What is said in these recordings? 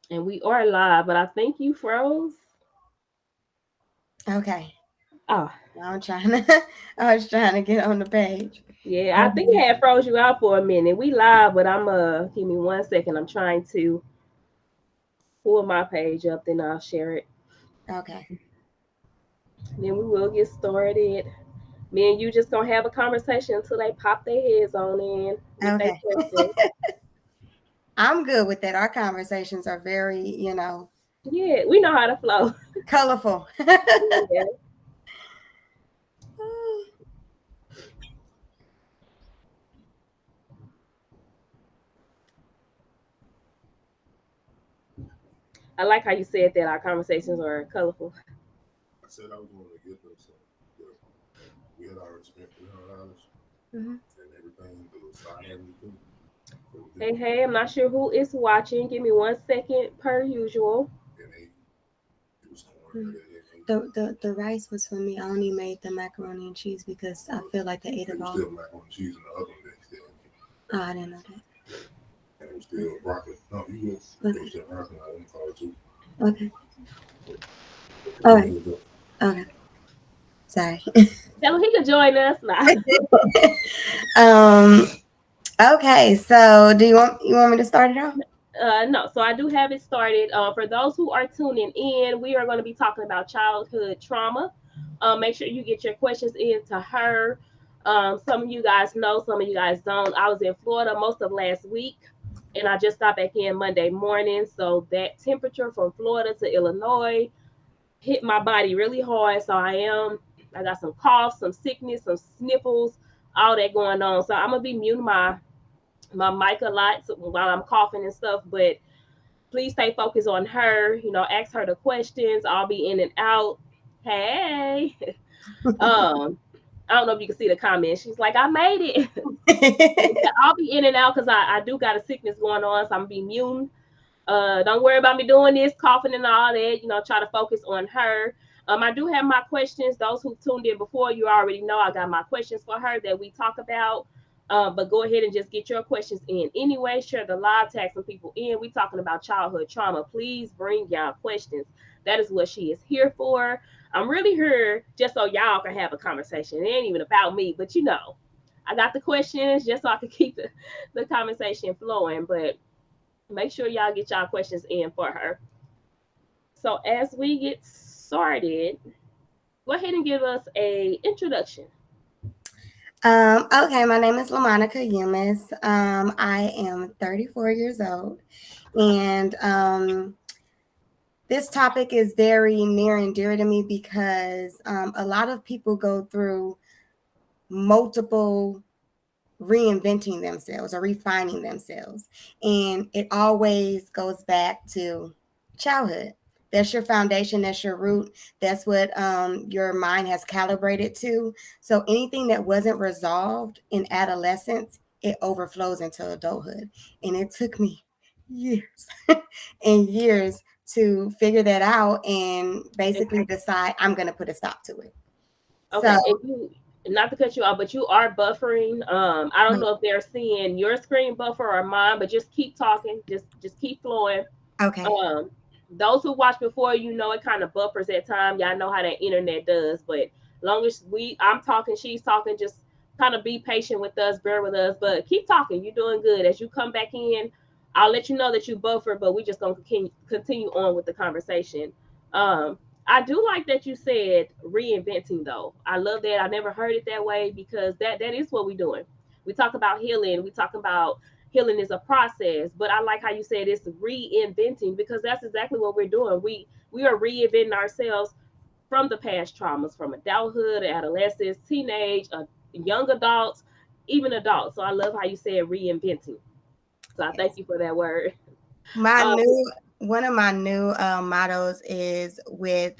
And we are live, but I think you froze. Okay. Oh, I'm trying to I was trying to get on the page. yeah, I think Okay. it had froze you out for a minute. We live, but I'm give me 1 second. I'm trying to pull my page up, then I'll share it. Okay. Then we will get started. Me and you just gonna have a conversation until they pop their heads on in with their Okay. questions. I'm good with that. Our conversations are very, Yeah, we know how to flow. colorful. Yeah. I like how you said that our conversations are colorful. I said I was going to get them some, but we had already spent $300 Mhm. and everything the little side had me do. So we Hey, did, hey, I'm not sure who is watching. Give me 1 second per usual. and it was corn Mhm. that they ate. The rice was for me. I only made the macaroni and cheese because I But feel like I ate it it was all. still macaroni and cheese in the other one that still ate. Oh, I didn't know And it was still broccoli. No, that. it was still broccoli. I didn't call it too. Okay. Okay. But All go right. ahead, though. Okay. Sorry. Tell him he could join us now. um. Okay. So, do you want me to start it off? No, so I do have it started. For those who are tuning in, we are going to be talking about childhood trauma. Make sure you get your questions in to her. Some of you guys know, some of you guys don't. I was in Florida most of last week, and I just got back in Monday morning. So that temperature from Florida to Illinois hit my body really hard. I got some coughs, some sickness, some sniffles, all that going on. So I'm gonna be muting my mic a lot while I'm coughing and stuff, but please stay focused on her. Ask her the questions. I'll be in and out. Hey, um, I don't know if you can see the comment. She's like, I made it. Yeah, I'll be in and out because I do got a sickness going on, so I'm gonna be muting. Don't worry about me doing this, coughing and all that. Try to focus on her. I do have my questions. Those who tuned in before, you already know I got my questions for her that we talk about. But go ahead and just get your questions in. Anyway, share the live, tag some people in. We talking about childhood trauma. Please bring y'all questions. That is what she is here for. I'm really here just so y'all can have a conversation. It ain't even about me, but I got the questions just so I can keep the conversation flowing. But make sure y'all get y'all questions in for her. So as we get started, go ahead and give us a introduction. Okay, my name is Lamonica Yumis. I am 34 years old, and this topic is very near and dear to me because a lot of people go through multiple reinventing themselves or refining themselves. And it always goes back to childhood. That's your foundation, that's your root, that's what your mind has calibrated to. So anything that wasn't resolved in adolescence, it overflows into adulthood. And it took me years and years to figure that out and basically decide I'm going to put a stop to it. So, Okay, and you, not to cut you off, but you are buffering. I don't know if they're seeing your screen buffer or mine, but just keep talking. Just keep flowing. okay. Um, those who watched before, it kind of buffers at time. Y'all know how that internet does, but long as I'm talking, she's talking, just kind of be patient with us, bear with us, but keep talking. You're doing good. As you come back in, I'll let you know that you buffer, but we just gonna continue on with the conversation. Um, I do like that you said reinventing though. I love that. I never heard it that way because that is what we're doing. We talk about healing. We talk about healing is a process, but I like how you said it's reinventing because that's exactly what we're doing. We are reinventing ourselves from the past traumas, from adulthood, adolescence, teenage, young adults, even adults. So I love how you said reinventing. So I thank Yes. you for that word. My Um, new One of my new mottos is with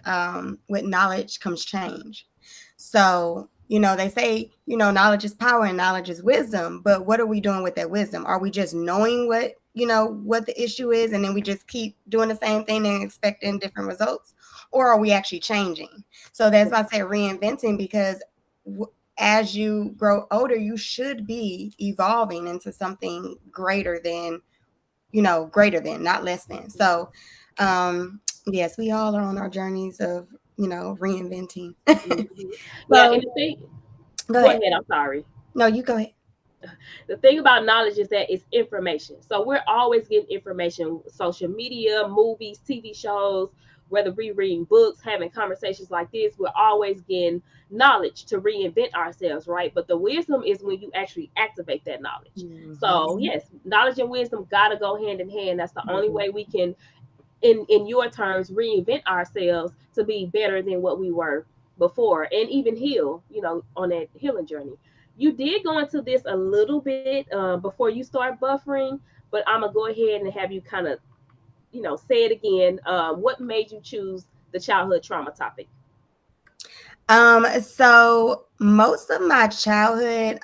knowledge comes change. So, they say, knowledge is power and knowledge is wisdom, but what are we doing with that wisdom? Are we just knowing what the issue is and then we just keep doing the same thing and expecting different results? Or are we actually changing? So that's why I say reinventing because as you grow older, you should be evolving into something greater than greater than, not less than. So, yes, we all are on our journeys of, reinventing. Mhm. Yeah, So, and the thing, go go ahead. ahead. I'm sorry. No, you go ahead. The thing about knowledge is that it's information. So we're always getting information, social media, movies, TV shows, whether we reading books, having conversations like this, we're always getting knowledge to reinvent ourselves, right? But the wisdom is when you actually activate that knowledge. So Hmm. yes, knowledge and wisdom gotta go hand in hand. That's the only Hmm. way we can, in your terms, reinvent ourselves to be better than what we were before, and even heal, on that healing journey. You did go into this a little bit before you start buffering, but I'm gonna go ahead and have you kind of, say it again. What made you choose the childhood trauma topic? So most of my childhood,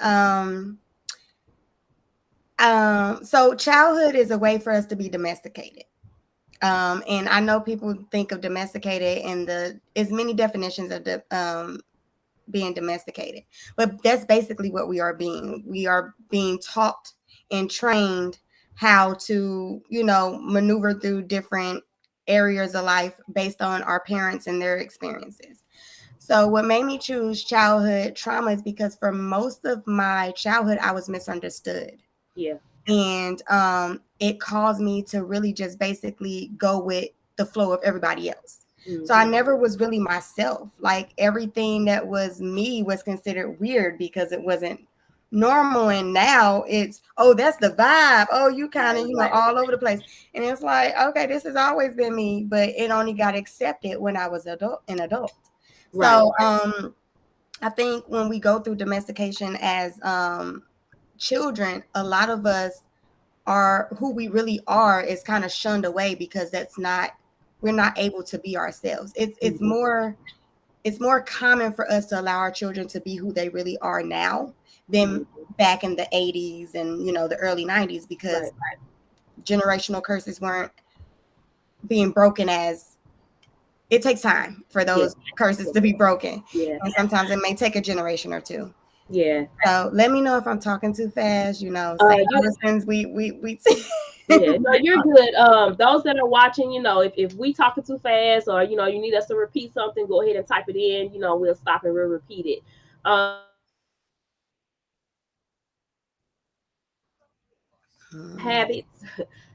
so childhood is a way for us to be domesticated. And I know people think of domesticated and the as many definitions of the being domesticated, but that's basically what we are being. We are being taught and trained how to, maneuver through different areas of life based on our parents and their experiences. So, what made me choose childhood trauma is because for most of my childhood, I was misunderstood. Yeah. And it caused me to really just basically go with the flow of everybody else. So I Hmm. never was really myself. Like everything that was me was considered weird because it wasn't normal. And now it's, oh, that's the vibe. Oh, you kind of, Right. all over the place. And it's like, okay, this has always been me, but it only got accepted when I was an adult. Right. So I think when we go through domestication as children, a lot of us are who we really are is kind of shunned away because we're not able to be ourselves. Hmm. It's more common for us to allow our children to be who they really are now than Hmm. back in the 80s and the early 90s, because Right. generational curses weren't being broken as it takes time for Yeah. those curses Yeah. to be broken, Yeah. and sometimes it may take a generation or two. Yeah. So let me know if I'm talking too fast. Say You Allison's, we Yeah, no, you're good. Those that are watching, if we talking too fast, or you need us to repeat something, go ahead and type it in. We'll stop and we'll repeat it. Habits,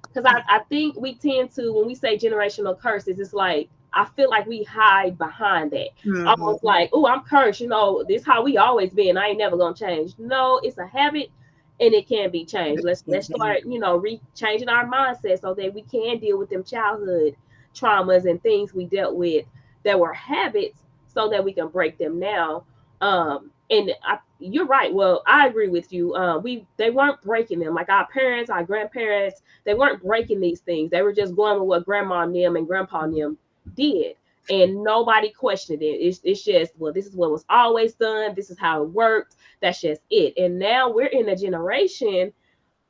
because I think we tend to, when we say generational curses, it's like I feel like we hide behind that, almost Mhm. like, oh, I'm cursed, this how we always been, I ain't never gonna change. No, it's a habit, and it can be changed. Let's start, changing our mindset so that we can deal with them childhood traumas and things we dealt with that were habits, so that we can break them now. And you're right. Well, I agree with you. They weren't breaking them like our parents, our grandparents. They weren't breaking these things. They were just going with what grandma and them and grandpa and them did, and nobody questioned it. It's just, well, this is what was always done. This is how it worked. That's just it. And now we're in a generation.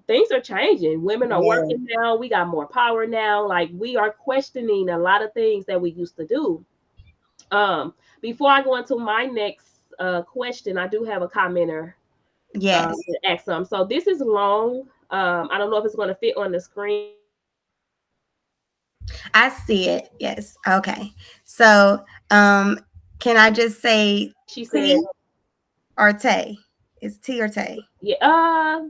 Things are changing. Women are Yeah. working now. We got more power now. Like, we are questioning a lot of things that we used to do. Before I go into my next question, I do have a commenter Yes. to ask some. So this is long. I don't know if it's going to fit on the screen. I see it. Yes. Okay. So, um, can I just say She said, T or Tay? It's T or Tay? "Yeah, I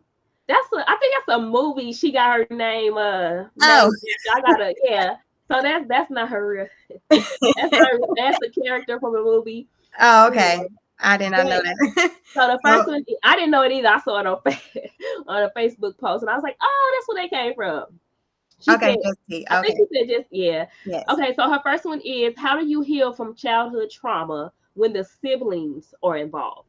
think that's a movie. She got her name. Oh, I gotta, yeah. So that's not her real. That's the character from the movie. oh, okay. Um, I did not know but that. so the So, first one, I didn't know it either. I saw it on on a Facebook post, and I was like, oh, that's where they came from. She okay, said, just T. I think Okay. she said just, yeah. Yes. Okay, so her first one is, how do you heal from childhood trauma when the siblings are involved?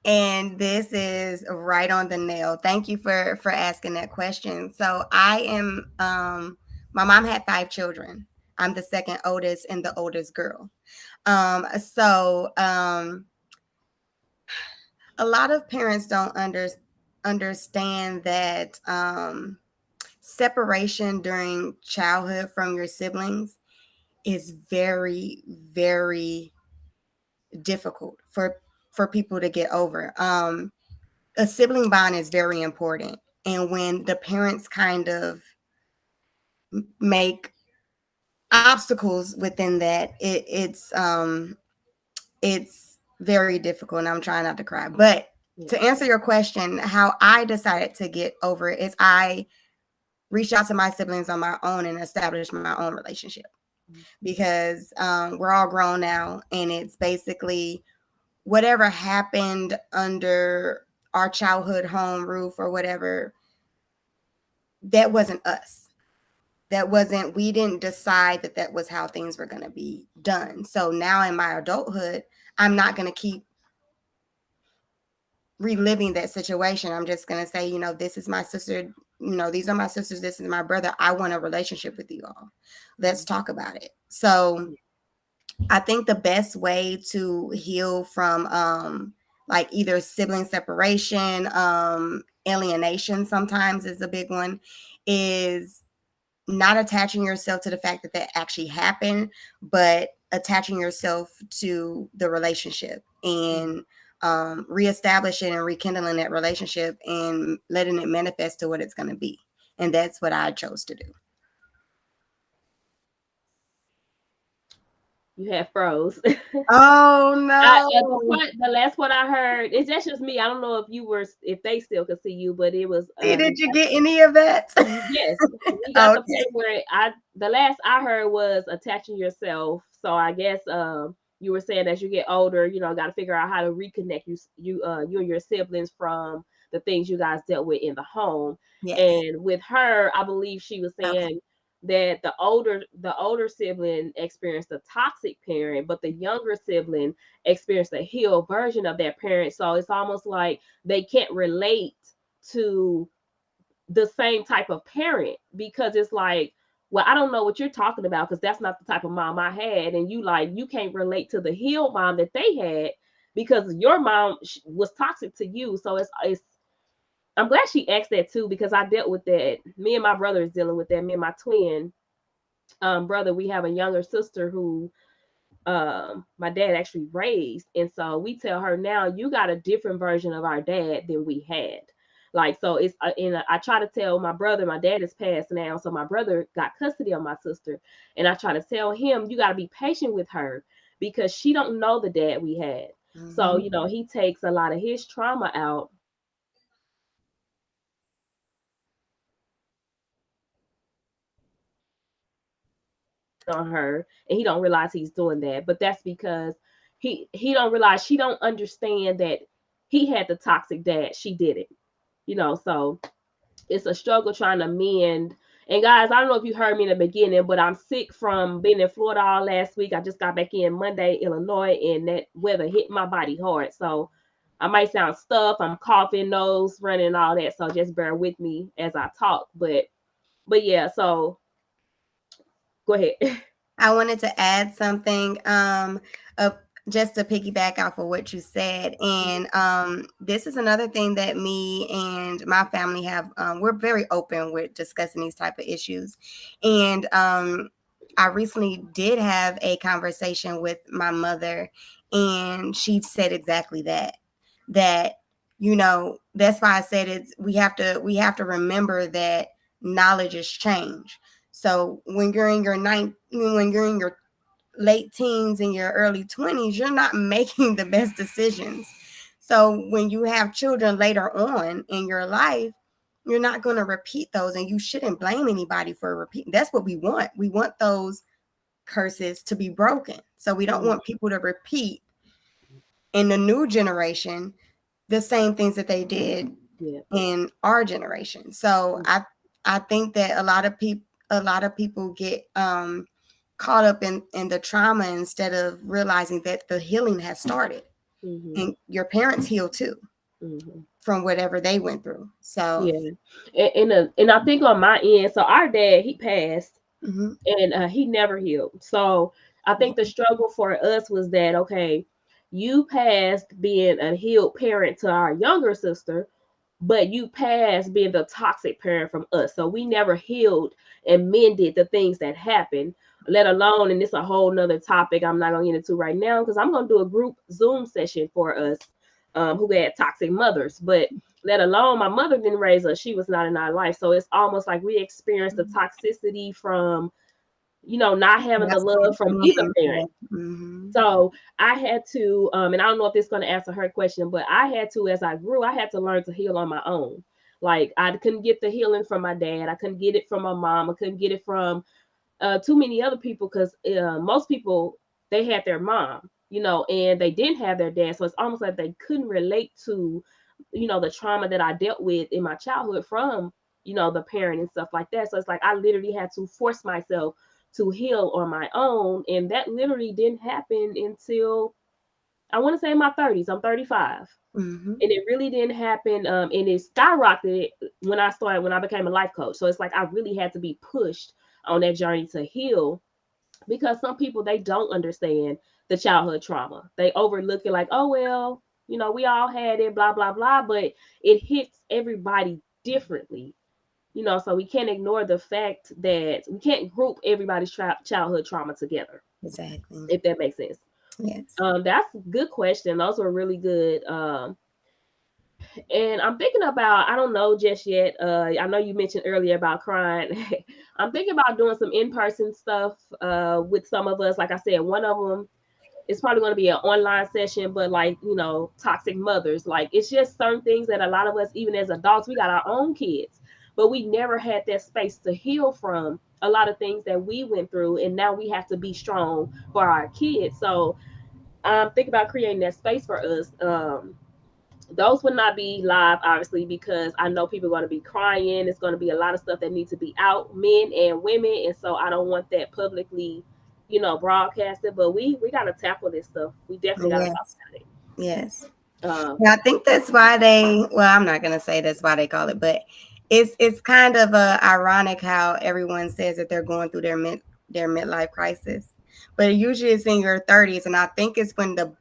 And this is right on the nail. Thank you for asking that question. So I am my mom had 5 children. I'm the second oldest and the oldest girl. So a lot of parents don't understand that separation during childhood from your siblings is very, very difficult for people to get over. A sibling bond is very important, and when the parents kind of make obstacles within that, it's very difficult, and I'm trying not to cry. But Yeah. to answer your question, how I decided to get over it is I reached out to my siblings on my own and established my own relationship, because we're all grown now, and it's basically whatever happened under our childhood home roof or whatever, that wasn't us. That wasn't, we didn't decide that that was how things were going to be done. So now in my adulthood, I'm not going to keep reliving that situation. I'm just going to say, this is my sister, these are my sisters, this is my brother. I want a relationship with you all. Let's talk about it. So I think the best way to heal from like either sibling separation, alienation sometimes is a big one, is not attaching yourself to the fact that that actually happened, but attaching yourself to the relationship and reestablishing and rekindling that relationship and letting it manifest to what it's going to be. And that's what I chose to do. You have froze. Oh The no. the last one I heard, it's just me. I don't know if you were, if they still could see you, but it was See, did you get any of that? yes. We got the Okay. part where the last I heard was attaching yourself. So I guess you were saying as you get older, got to figure out how to reconnect you and your siblings from the things you guys dealt with in the home. Yes. And with her, I believe she was Okay. saying that the older sibling experienced a toxic parent, but the younger sibling experienced a healed version of that parent. So it's almost like they can't relate to the same type of parent, because it's like, well, I don't know what you're talking about, because that's not the type of mom I had. And you can't relate to the healed mom that they had, because your mom was toxic to you. So it's I'm glad she asked that too, because I dealt with that. Me and my brother is dealing with that. Me and my twin brother, we have a younger sister who my dad actually raised. And so we tell her now, you got a different version of our dad than we had. Like, so it's and I try to tell my brother, my dad is passed now, so my brother got custody of my sister, and I try to tell him, you got to be patient with her, because she don't know the dad we had. So Mm-hmm. he takes a lot of his trauma out on her, and he don't realize he's doing that. But that's because he don't realize, she don't understand that he had the toxic dad, she didn't. So it's a struggle trying to mend. And guys, I don't know if you heard me in the beginning, but I'm sick from being in Florida all last week. I just got back in Monday, Illinois, and that weather hit my body hard. So I might sound stuffed. I'm coughing, nose running, and all that. So just bear with me as I talk. But yeah, so go ahead. I wanted to add something, uh, just to piggyback off of what you said. And this is another thing that me and my family have. We're very open with discussing these type of issues. And I recently did have a conversation with my mother, and she said exactly that. That that's why I said we have to remember that knowledge is change. So when you're in your late teens and your early 20s, you're not making the best decisions. So when you have children later on in your life, you're not going to repeat those, and you shouldn't blame anybody for repeating. That's what we want. We want those curses to be broken. So we don't Mhm. want people to repeat in the new generation the same things that they did Yeah. in our generation. So I think that a lot of people get caught up in the trauma instead of realizing that the healing has started, Mm-hmm. and your parents heal too Mm-hmm. from whatever they went through. So Yeah. And I think on my end, so our dad, he passed, mhm, and he never healed. So I think the struggle for us was that, okay, you passed being a healed parent to our younger sister, but you passed being the toxic parent from us. So we never healed and mended the things that happened, let alone, and it's a whole nother topic I'm not gonna get into right now, because I'm gonna do a group Zoom session for us who had toxic mothers. But let alone my mother didn't raise us, she was not in our life. So it's almost like we experienced the toxicity from, not having the That's love from either parent. mm-hmm. So I had to, and I don't know if this is going to answer her question, but I had to, as I grew, I had to learn to heal on my own. Like I couldn't get the healing from my dad. I couldn't get it from my mom. I couldn't get it from too many other people, because most people, they had their mom, and they didn't have their dad. So it's almost like they couldn't relate to, the trauma that I dealt with in my childhood from, the parent and stuff like that. So it's like I literally had to force myself to heal on my own. And that literally didn't happen until, I want to say, in my 30s. I'm 35. Mm-hmm. And it really didn't happen. And it skyrocketed when I became a life coach. So it's like I really had to be pushed on that journey to heal, because some people, they don't understand the childhood trauma. They overlook it like, oh well, we all had it, blah blah blah. But it hits everybody differently. So we can't ignore the fact that we can't group everybody's childhood trauma together, Exactly. if that makes sense. Yes. That's a good question. Those were really good. And I'm thinking about, I don't know just yet. I know you mentioned earlier about crying. I'm thinking about doing some in-person stuff with some of us. Like I said, one of them is probably going to be an online session, but like, toxic mothers. Like it's just certain things that a lot of us, even as adults, we got our own kids, but we never had that space to heal from a lot of things that we went through. And now we have to be strong for our kids. So I'm thinking about creating that space for us. Those would not be live, obviously, because I know people are going to be crying. It's going to be a lot of stuff that needs to be out, men and women, and so I don't want that publicly, broadcasted. But we got to tackle this stuff. We definitely got to talk Yes. about it. Yes. Uh, Yeah, I think that's why I'm not gonna say that's why they call it, but it's kind of ironic how everyone says that they're going through their midlife crisis, but usually it's in your 30s, and I think it's when the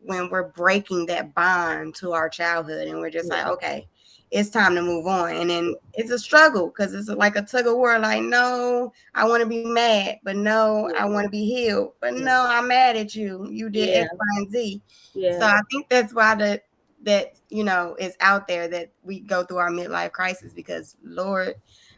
when we're breaking that bond to our childhood, and we're just like, yeah, okay, it's time to move on, and then it's a struggle because it's like a tug of war. Like, no, I want to be mad, but no, I yeah, want to be healed, but yeah, no, I'm mad at you. You did yeah, X, Y, and Z. So yeah, I think that's why that is out there that we go through our midlife crisis, because Lord,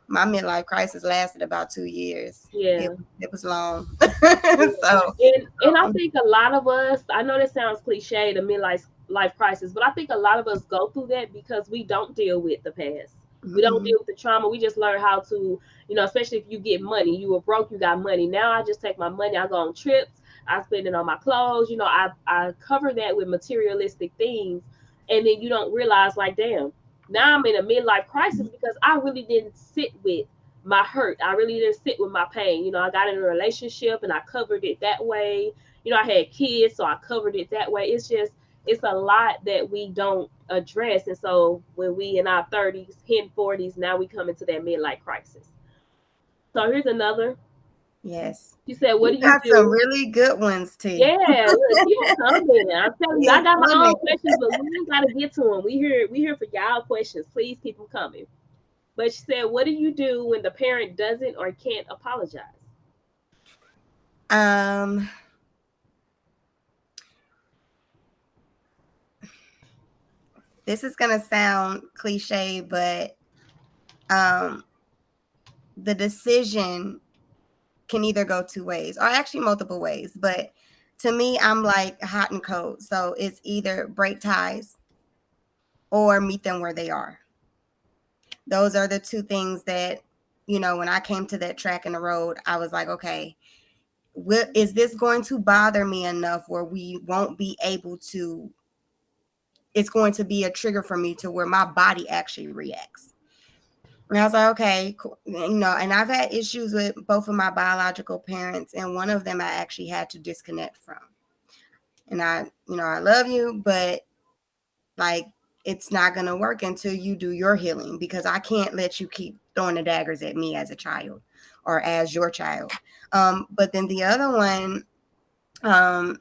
my midlife crisis lasted about 2 years. yeah. It was long. Yeah. So And I think a lot of us, I know that sounds cliche, the midlife life crisis, but I think a lot of us go through that because we don't deal with the past. We don't mm-mm, deal with the trauma. We just learn how to, especially if you get money. You were broke, you got money. Now I just take my money, I go on trips, I spend it on my clothes. I cover that with materialistic things, and then you don't realize, like, damn, now I'm in a midlife crisis because I really didn't sit with my hurt. I really didn't sit with my pain. I got in a relationship and I covered it that way. I had kids, so I covered it that way. It's a lot that we don't address. And so when we in our 30s, hit 40s, now we come into that midlife crisis. So here's another. yes, She said, what you do you got some do? really good ones, T. Yeah, look, keep them coming. I'm telling you, I It's got my own coming. questions, but we ain't gotta get to them. We here for y'all questions. Please keep them coming. But she said, what do you do when the parent doesn't or can't apologize? Um, this is gonna sound cliche, but um, the decision can either go two ways, or actually multiple ways. But to me, I'm like hot and cold. So it's either break ties or meet them where they are. Those are the two things that, when I came to that track in the road, I was like, okay, is this going to bother me enough where we won't be able to, it's going to be a trigger for me to where my body actually reacts. And I was like, okay, cool. And I've had issues with both of my biological parents, and one of them I actually had to disconnect from. And I love you, but like, it's not going to work until you do your healing, because I can't let you keep throwing the daggers at me as a child or as your child. But then the other one, um,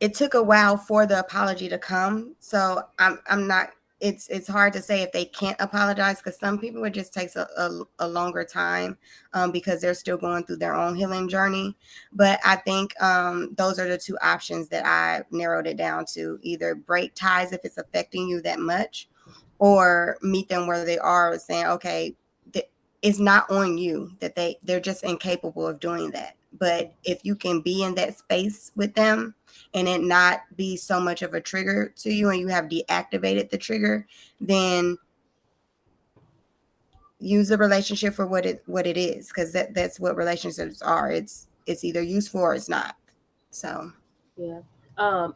it took a while for the apology to come. So I'm not it's hard to say if they can't apologize, because some people it just takes a longer time, because they're still going through their own healing journey. But I think those are the two options that I narrowed it down to: either break ties if it's affecting you that much, or meet them where they are, saying, okay, it's not on you, that they're just incapable of doing that. But if you can be in that space with them and it not be so much of a trigger to you, and you have deactivated the trigger, then use the relationship for what it is, because that's what relationships are. It's either useful or it's not. So Yeah.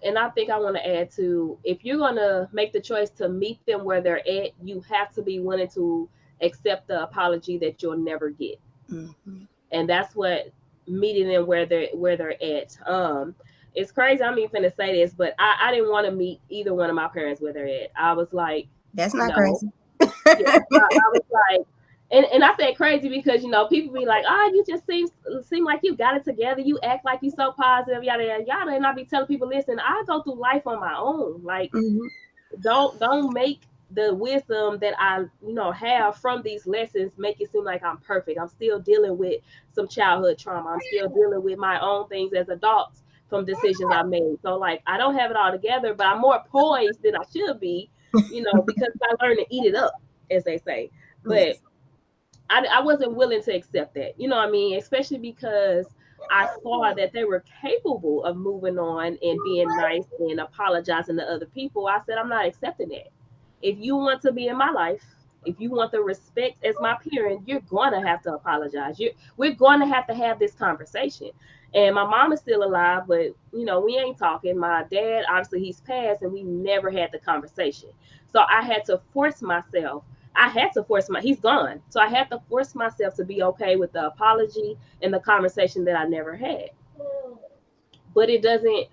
And I think I want to add to, if you're gonna make the choice to meet them where they're at, you have to be willing to accept the apology that you'll never get. mhm. And that's what meeting them where they're at. It's crazy. I'm even finna say this, but I didn't want to meet either one of my parents where they're at. I was like, That's not no. crazy. Yeah, I was like, and I said crazy because people be like, oh, you just seem like you got it together. You act like you so positive, yada yada yada. And I be telling people, listen, I go through life on my own. Like, Mhm. don't make the wisdom that I have from these lessons make it seem like I'm perfect. I'm still dealing with some childhood trauma. I'm still dealing with my own things as adults from decisions I made. So like I don't have it all together, but I'm more poised than I should be, because I learned to eat it up, as they say. But Yes. I wasn't willing to accept that. You know what I mean? Especially because I saw that they were capable of moving on and being nice and apologizing to other people. I said, I'm not accepting that. If you want to be in my life, if you want the respect as my parent, you're going to have to apologize. We're going to have this conversation. And my mom is still alive, but we ain't talking. My dad, obviously, he's passed, and we never had the conversation. So I had to force myself. He's gone. So I had to force myself to be okay with the apology and the conversation that I never had. But it doesn't,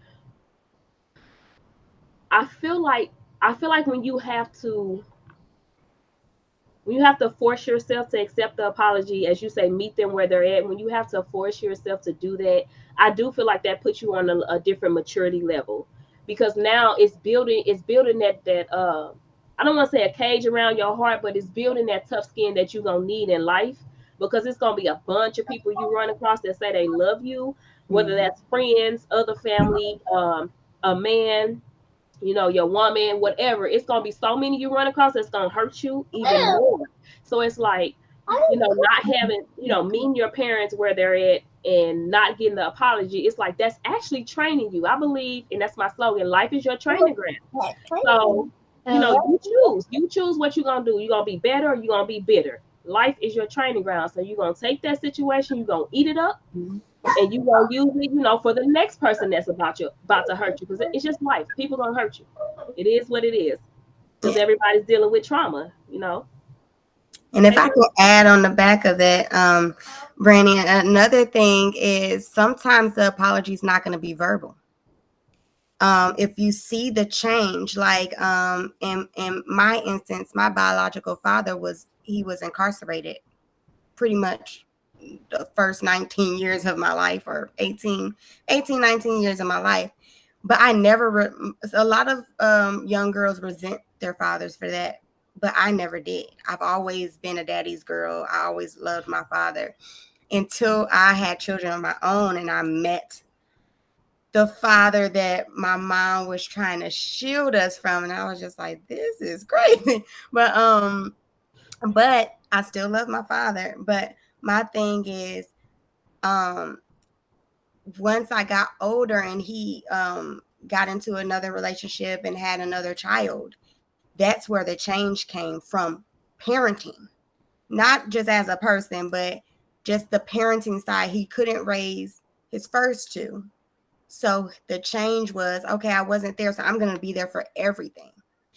I feel like, when you have to force yourself to accept the apology, as you say, meet them where they're at. When you have to force yourself to do that, I do feel like that puts you on a different maturity level, because now it's building that I don't want to say a cage around your heart, but it's building that tough skin that you're gonna need in life, because it's gonna be a bunch of people you run across that say they love you, whether Mhm. that's friends, other family, a man, your woman, whatever. It's gonna be so many you run across that's gonna hurt you even more. So it's like, not having, meeting your parents where they're at and not getting the apology. It's like that's actually training you. I believe, and that's my slogan: life is your training ground. So, you choose what you're gonna do. You're gonna be better or you're gonna be bitter. Life is your training ground. So you're gonna take that situation, you're gonna eat it up, and you gonna use it, for the next person that's about to hurt you, because it's just life. People gonna hurt you. It is what it is, because Yeah. everybody's dealing with trauma. And if Take I it. can add on the back of that, Brandy, another thing is sometimes the apology is not going to be verbal. If you see the change, like in my instance, my biological father was incarcerated pretty much the first 19 years of my life, or 19 years of my life. But I never a lot of young girls resent their fathers for that, but I never did. I've always been a daddy's girl. I always loved my father until I had children of my own, and I met the father that my mom was trying to shield us from, and I was just like, this is crazy. But I still love my father. But my thing is, um once I got older and he got into another relationship and had another child, that's where the change came from. Parenting, not just as a person, but just the parenting side. He couldn't raise his first two. So the change was, okay, I wasn't there, so I'm going to be there for everything.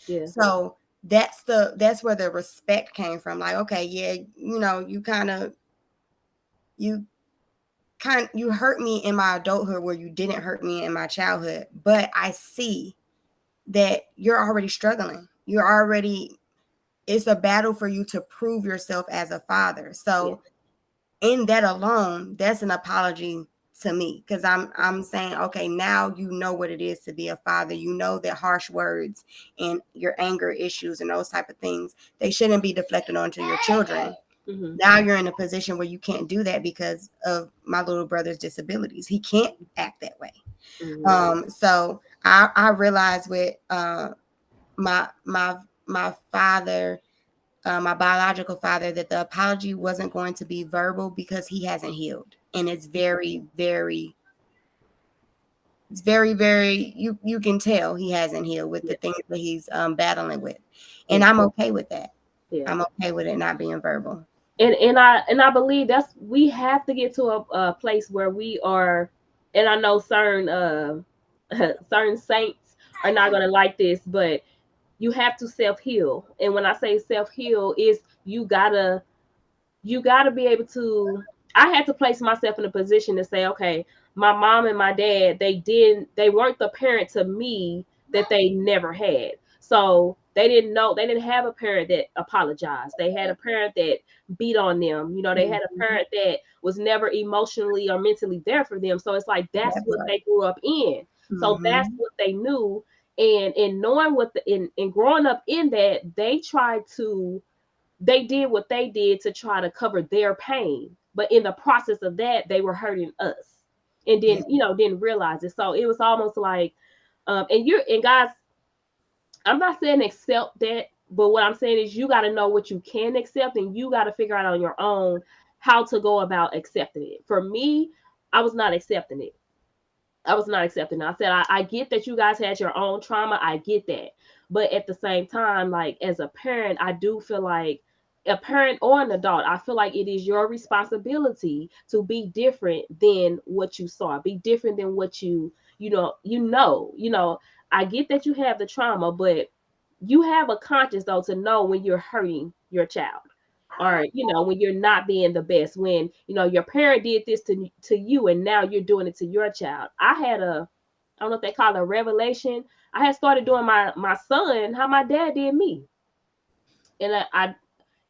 Yeah. So that's where the respect came from. Like, okay, yeah, you you hurt me in my adulthood where you didn't hurt me in my childhood, but I see that you're already struggling. You're already It's a battle for you to prove yourself as a father. Yeah. So in that alone, that's an apology to me, because I'm saying, okay, now you know what it is to be a father. You know that harsh words and your anger issues and those type of things, they shouldn't be deflected onto your children. Mm-hmm. Now you're in a position where you can't do that because of my little brother's disabilities. He can't act that way. Mm-hmm. So I realized with my my my father, my biological father, that the apology wasn't going to be verbal because he hasn't healed, and it's very, you can tell he hasn't healed with the Yeah. things that he's battling with, and Yeah. I'm okay with that. Yeah. I'm okay with it not being verbal. And I believe that's we have to get to a place where we are, and I know certain certain saints are not gonna like this, but you have to self heal. And when I say self heal, is you gotta be able to. I had to place myself in a position to say, okay, my mom and my dad, they weren't the parent to me that they never had. So they didn't have a parent that apologized. They had a parent that beat on them. They had a Mhm. parent that was never emotionally or mentally there for them. So it's like that's That what part. they grew up in. So that's Mhm. what they knew. And in knowing in growing up in that, they did what they did to try to cover their pain, but in the process of that they were hurting us, and Yeah. then didn't realize it. So it was almost like and guys, I'm not saying accept that, but what I'm saying is you got to know what you can accept, and you got to figure out on your own how to go about accepting it. For me, I was not accepting it. I was not accepting it. I said, I get that you guys had your own trauma. I get that. But at the same time, like as a parent, I do feel like a parent or an adult, I feel like it is your responsibility to be different than what you saw, be different than what I get that you have the trauma, but you have a conscience though to know when you're hurting your child, or when you're not being the best, when your parent did this to you and now you're doing it to your child. I don't know if they call it a revelation. I had started doing my son how my dad did me. And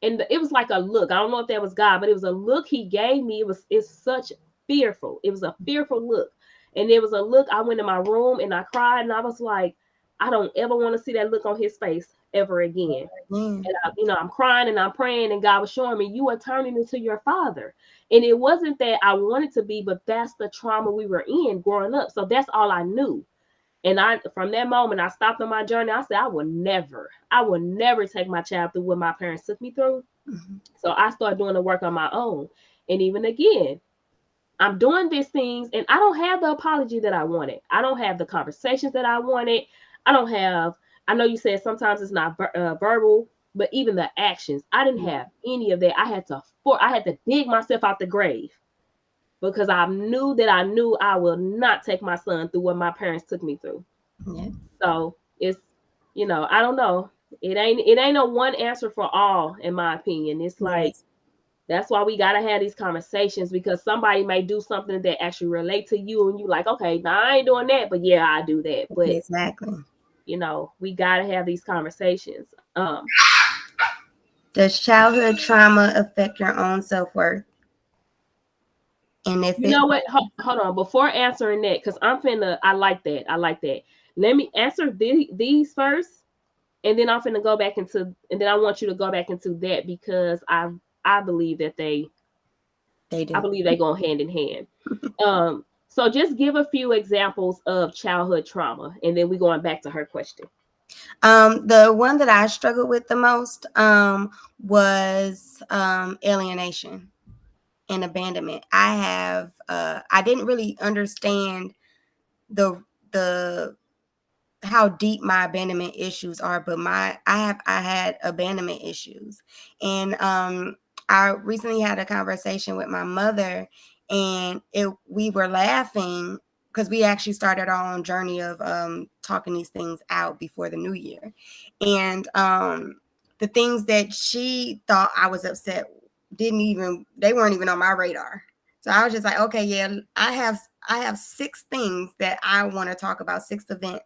it was like a look. I don't know if that was God, but it was a look he gave me. It's such fearful. It was a fearful look. And it was a look. I went in my room and I cried, and I was like, I don't ever want to see that look on his face ever again. Yeah. And I'm crying and I'm praying, and God was showing me you are turning into your father. And it wasn't that I wanted to be, but that's the trauma we were in growing up. So that's all I knew. And from that moment, I stopped on my journey. I said, I will never take my child through what my parents took me through. Mhm. So I started doing the work on my own. And even again, I'm doing these things, and I don't have the apology that I wanted. I don't have the conversations that I wanted. I don't have, I know you said sometimes it's not verbal, but even the actions, I didn't have any of that. I had to dig myself out the grave because I knew I will not take my son through what my parents took me through. Yeah. So I don't know. It ain't a one answer for all, in my opinion. It's like Yes. that's why we gotta have these conversations, because somebody may do something that actually relate to you, and you like, okay, now I ain't doing that, but yeah, I do that. But Exactly. we gotta have these conversations. Does childhood trauma affect your own self-worth? And if You it know what? Hold on, before answering that, because I like that. I like that. Let me answer these first, and then I'm finna go back into, and then I want you to go back into that, because I believe that they I do. believe they go hand in hand. So just give a few examples of childhood trauma, and then we going back to her question. The one that I struggled with the most was alienation and abandonment. I didn't really understand the the how deep my abandonment issues are, but I had abandonment issues. And I recently had a conversation with my mother, and we were laughing because we actually started our own journey of talking these things out before the new year. And the things that she thought I was upset they weren't even on my radar. So I was just like, okay, yeah, I have 6 things that I want to talk about, 6 events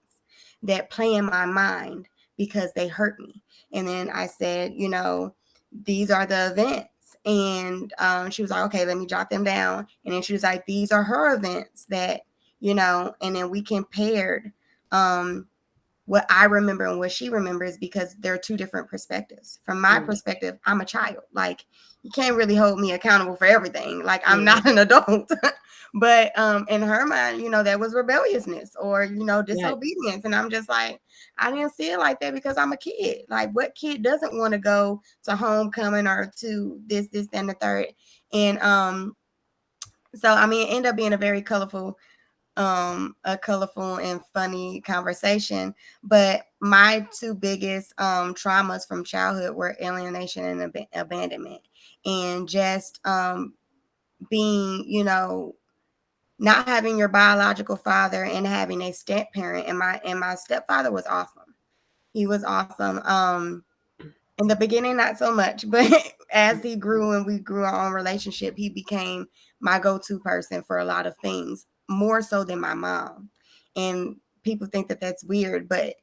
that play in my mind because they hurt me. And then I said, these are the events. And she was like, okay, let me jot them down. And then she was like, these are her events that, and then we compared um, what I remember and what she remembers, because there are two different perspectives. From my Mm. perspective, I'm a child. Like, you can't really hold me accountable for everything. Like, I'm Yeah. not an adult. But in her mind, that was rebelliousness or, Right. disobedience. And I'm just like, I didn't see it like that because I'm a kid. Like, what kid doesn't want to go to homecoming or to this, and the third? And so I mean, it ended up being a colorful and funny conversation. But my two biggest traumas from childhood were alienation and abandonment, and just being, not having your biological father and having a step parent. And my stepfather was awesome. He was awesome. In the beginning, not so much, but as he grew and we grew our own relationship, he became my go-to person for a lot of things, more so than my mom. And people think that that's weird, but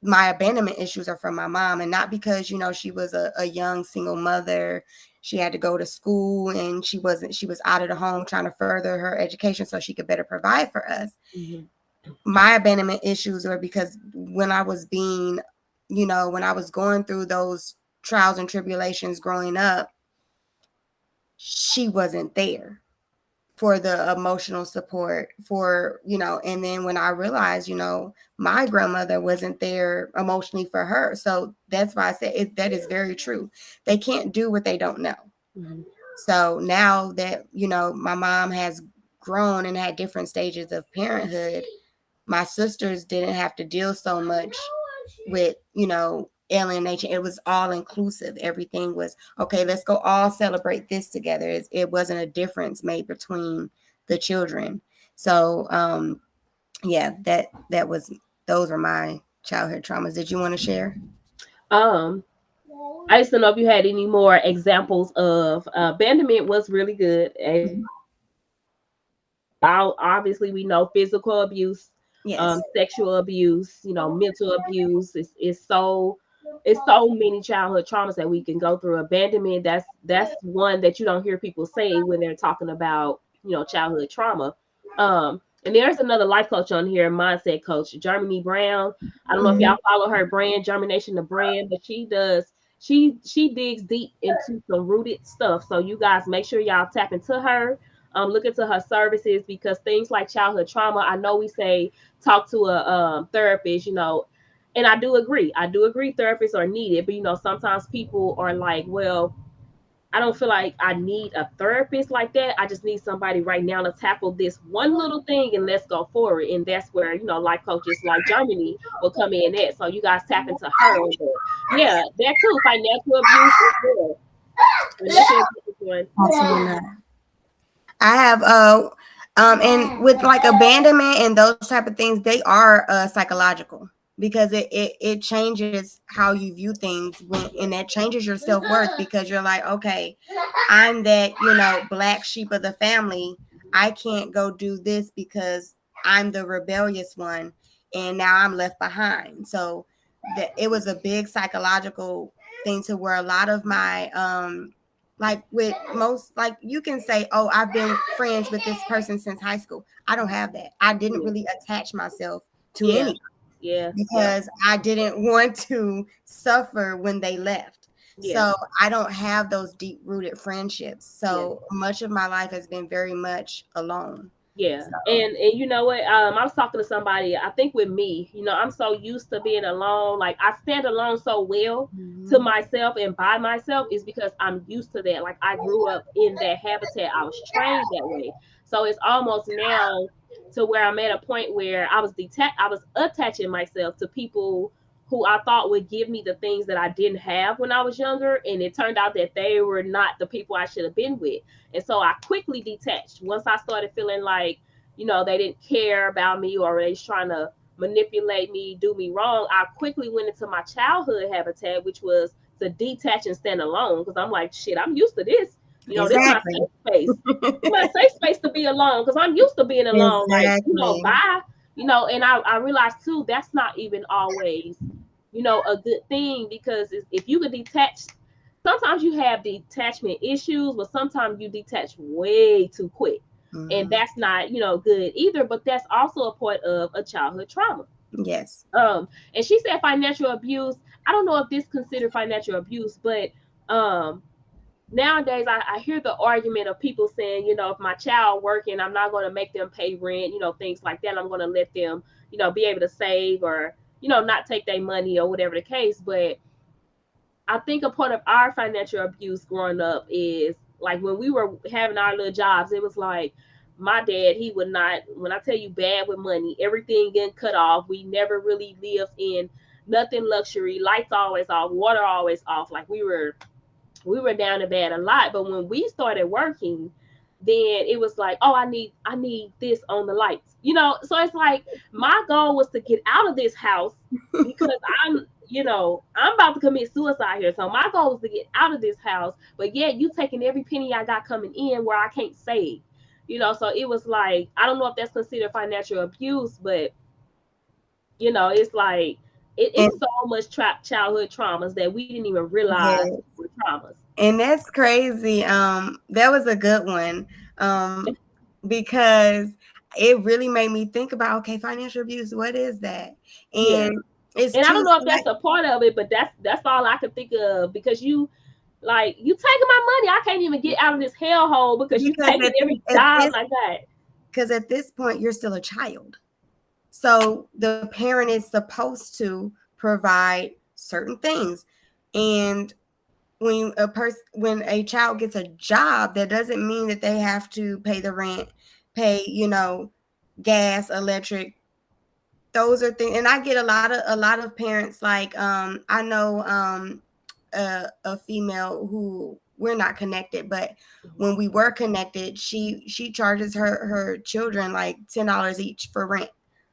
my abandonment issues are from my mom, and not because, she was a young single mother. She had to go to school, and she was out of the home trying to further her education so she could better provide for us. Hmm. My abandonment issues were because when I was going through those trials and tribulations growing up, she wasn't there for the emotional support and then when I realized, my grandmother wasn't there emotionally for her. So that's why I said that is very true. They can't do what they don't know. Hmm. So now that, my mom has grown and had different stages of parenthood, my sisters didn't have to deal so much with, alienation. It was all inclusive. Everything was okay. Let's go all celebrate this together. It wasn't a difference made between the children. So, yeah, that was those were my childhood traumas. Did you want to share? Um, I just don't know if you had any more examples of abandonment was really good. Obviously we know physical abuse, Yes. sexual abuse, mental abuse. It's so many childhood traumas that we can go through. Abandonment, that's one that you don't hear people say when they're talking about, childhood trauma. And there's another life coach on here, mindset coach, Germany Brown. I don't know if y'all Mhm. follow her brand, Germination the Brand, but she digs deep into some rooted stuff. So you guys make sure y'all tap into her, look into her services, because things like childhood trauma, I know we say talk to a therapist, and I do agree. I do agree therapists are needed, but sometimes people are like, well, I don't feel like I need a therapist like that. I just need somebody right now to tackle this one little thing and let's go forward. And that's where, life coaches like Germany will come in at. So you guys tap into her. But yeah, that too, financial abuse as well. Financial abuse is one. Absolutely not. I have and with like abandonment and those type of things, they are psychological, because it changes how you view things and that changes your self-worth, because you're like, okay, I'm that, black sheep of the family. I can't go do this because I'm the rebellious one, and now I'm left behind. So that it was a big psychological thing, to where a lot of my like with most, like, you can say, oh, I've been friends with this person since high school. I don't have that. I didn't Yeah. really attach myself to Yeah. any, Yeah. Yep. because I didn't want to suffer when they left. Yeah. So I don't have those deep rooted friendships. Yeah. So much of my life has been very much alone. Yeah, So and you know what? I was talking to somebody. I think with me, I'm so used to being alone. Like I stand alone so well to mhm. myself and by myself is because I'm used to that. Like I grew up in that habitat. I was trained that way. So it's almost now to where I'm at a point where I was attaching myself to people who I thought would give me the things that I didn't have when I was younger, and it turned out that they were not the people I should have been with. And so I quickly detached once I started feeling like, they didn't care about me or they was trying to manipulate me, do me wrong. I quickly went into my childhood habitat, which was to detach and stand alone. Because I'm like, shit, I'm used to this. This is my Exactly. safe space. It's my safe space to be alone because I'm used to being alone. Like, Exactly. bye. And I realized too, that's not even always, a good thing, because if you could detach sometimes you have detachment issues, but sometimes you detach way too quick. And Mm-hmm. that's not, good either, but that's also a part of a childhood trauma. Yes. And she said financial abuse. I don't know if this considered financial abuse, but um nowadays I hear the argument of people saying, if my child working, I'm not going to make them pay rent, things like that. I'm going to let them, be able to save, or, not take their money or whatever the case. But I think a part of our financial abuse growing up is like when we were having our little jobs, it was like my dad, he would not, when I tell you bad with money, everything getting cut off. We never really lived in nothing luxury, lights always off, water always off. Like we were down and bad a lot. But when we started working, then it was like, oh, I need this on the lights. So it's like my goal was to get out of this house because I'm about to commit suicide here. So my goal was to get out of this house. But yeah, you taking every penny I got coming in where I can't save. So it was like, I don't know if that's considered financial abuse, but it's like And it's so much childhood traumas that we didn't even realize yes. were traumas. And that's crazy. That was a good one. Because it really made me think about, okay, financial abuse, what is that? Yeah. And it's And I two don't know if sides that's a part of it, but that's all I could think of, because you taking my money. I can't even get out of this hellhole because you because taking every dime I got. at this point you're still a child. So the parent is supposed to provide certain things. And when a child gets a job, that doesn't mean that they have to pay the rent, pay, gas, electric. Those are things. And I get a lot of parents, like I know a female who we're not connected, but Mhm. when we were connected, she charges her children like $10 each for rent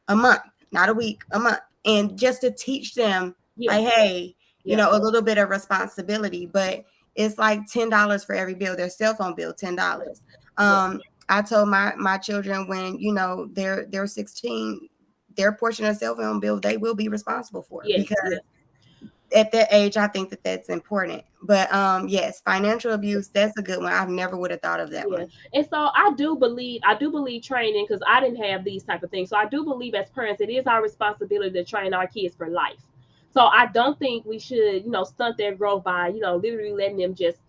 a month, not a week, a month, and just to teach them, Yeah, like, hey, yeah, a little bit of responsibility. But it's like $10 for every bill. Their cell phone bill, $10. yeah, I told my children, when they're 16, their portion of cell phone bill they will be responsible for, yes, because yeah. at that age I think that that's important. But yes, financial abuse, that's a good one. I've never would have thought of that Yeah. one. And so I do believe training, because I didn't have these type of things. So I do believe as parents it is our responsibility to train our kids for life. So I don't think we should, stunt their growth by, literally letting them just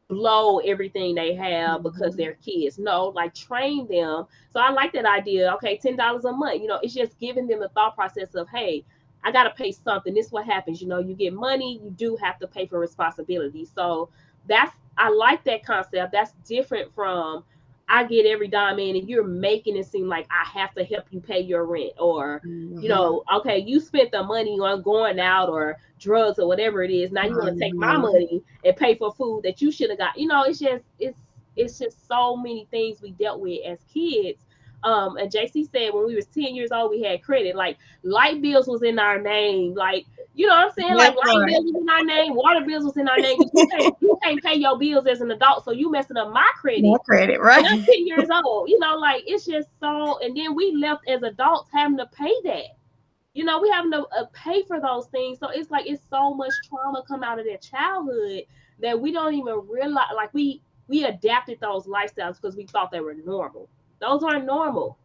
blow everything they have because Mhm. they're kids. No, like train them. So I like that idea. Okay, $10 a month. It's just giving them the thought process of, hey, I gotta pay something. This is what happens. You get money, you do have to pay for responsibility. So I like that concept. That's different from I get every dime in and you're making it seem like I have to help you pay your rent, or Mhm. okay, you spent the money on going out or drugs or whatever it is. Now you want to take my Mhm. money and pay for food that you should have got. It's just so many things we dealt with as kids. And JC said when we was 10 years old we had credit. Like light bills was in our name. Like, you know what I'm saying? That Like light part. bills was in our name, water bills was in our name, because you can't pay your bills as an adult, so you messing up my No credit. credit, And I'm right? 10 years old. Like it's just so, and then we left as adults having to pay that. We having to pay for those things. So it's like it's so much trauma come out of their childhood that we don't even realize. Like we adapted those lifestyles because we thought they were normal. Those aren't normal.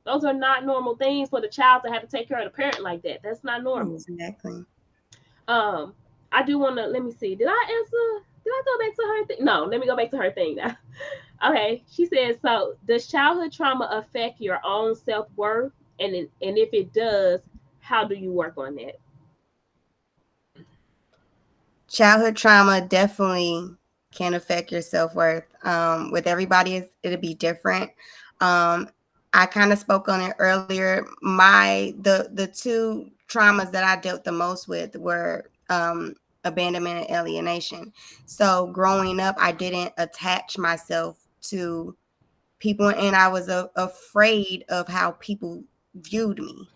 Those are not normal things for the child to have to take care of the parent like that. That's not normal. Exactly. Um, I do want to, let me see. Did I answer? Did I go back to her thing? No, let me go back to her thing now. Okay, she says, so does childhood trauma affect your own self worth? And if it does, how do you work on that? Childhood trauma definitely can affect your self-worth. With everybody, it'll be different. um, I kind of spoke on it earlier. The two traumas that I dealt the most with were abandonment and alienation. So growing up, I didn't attach myself to people, and I was afraid of how people viewed me,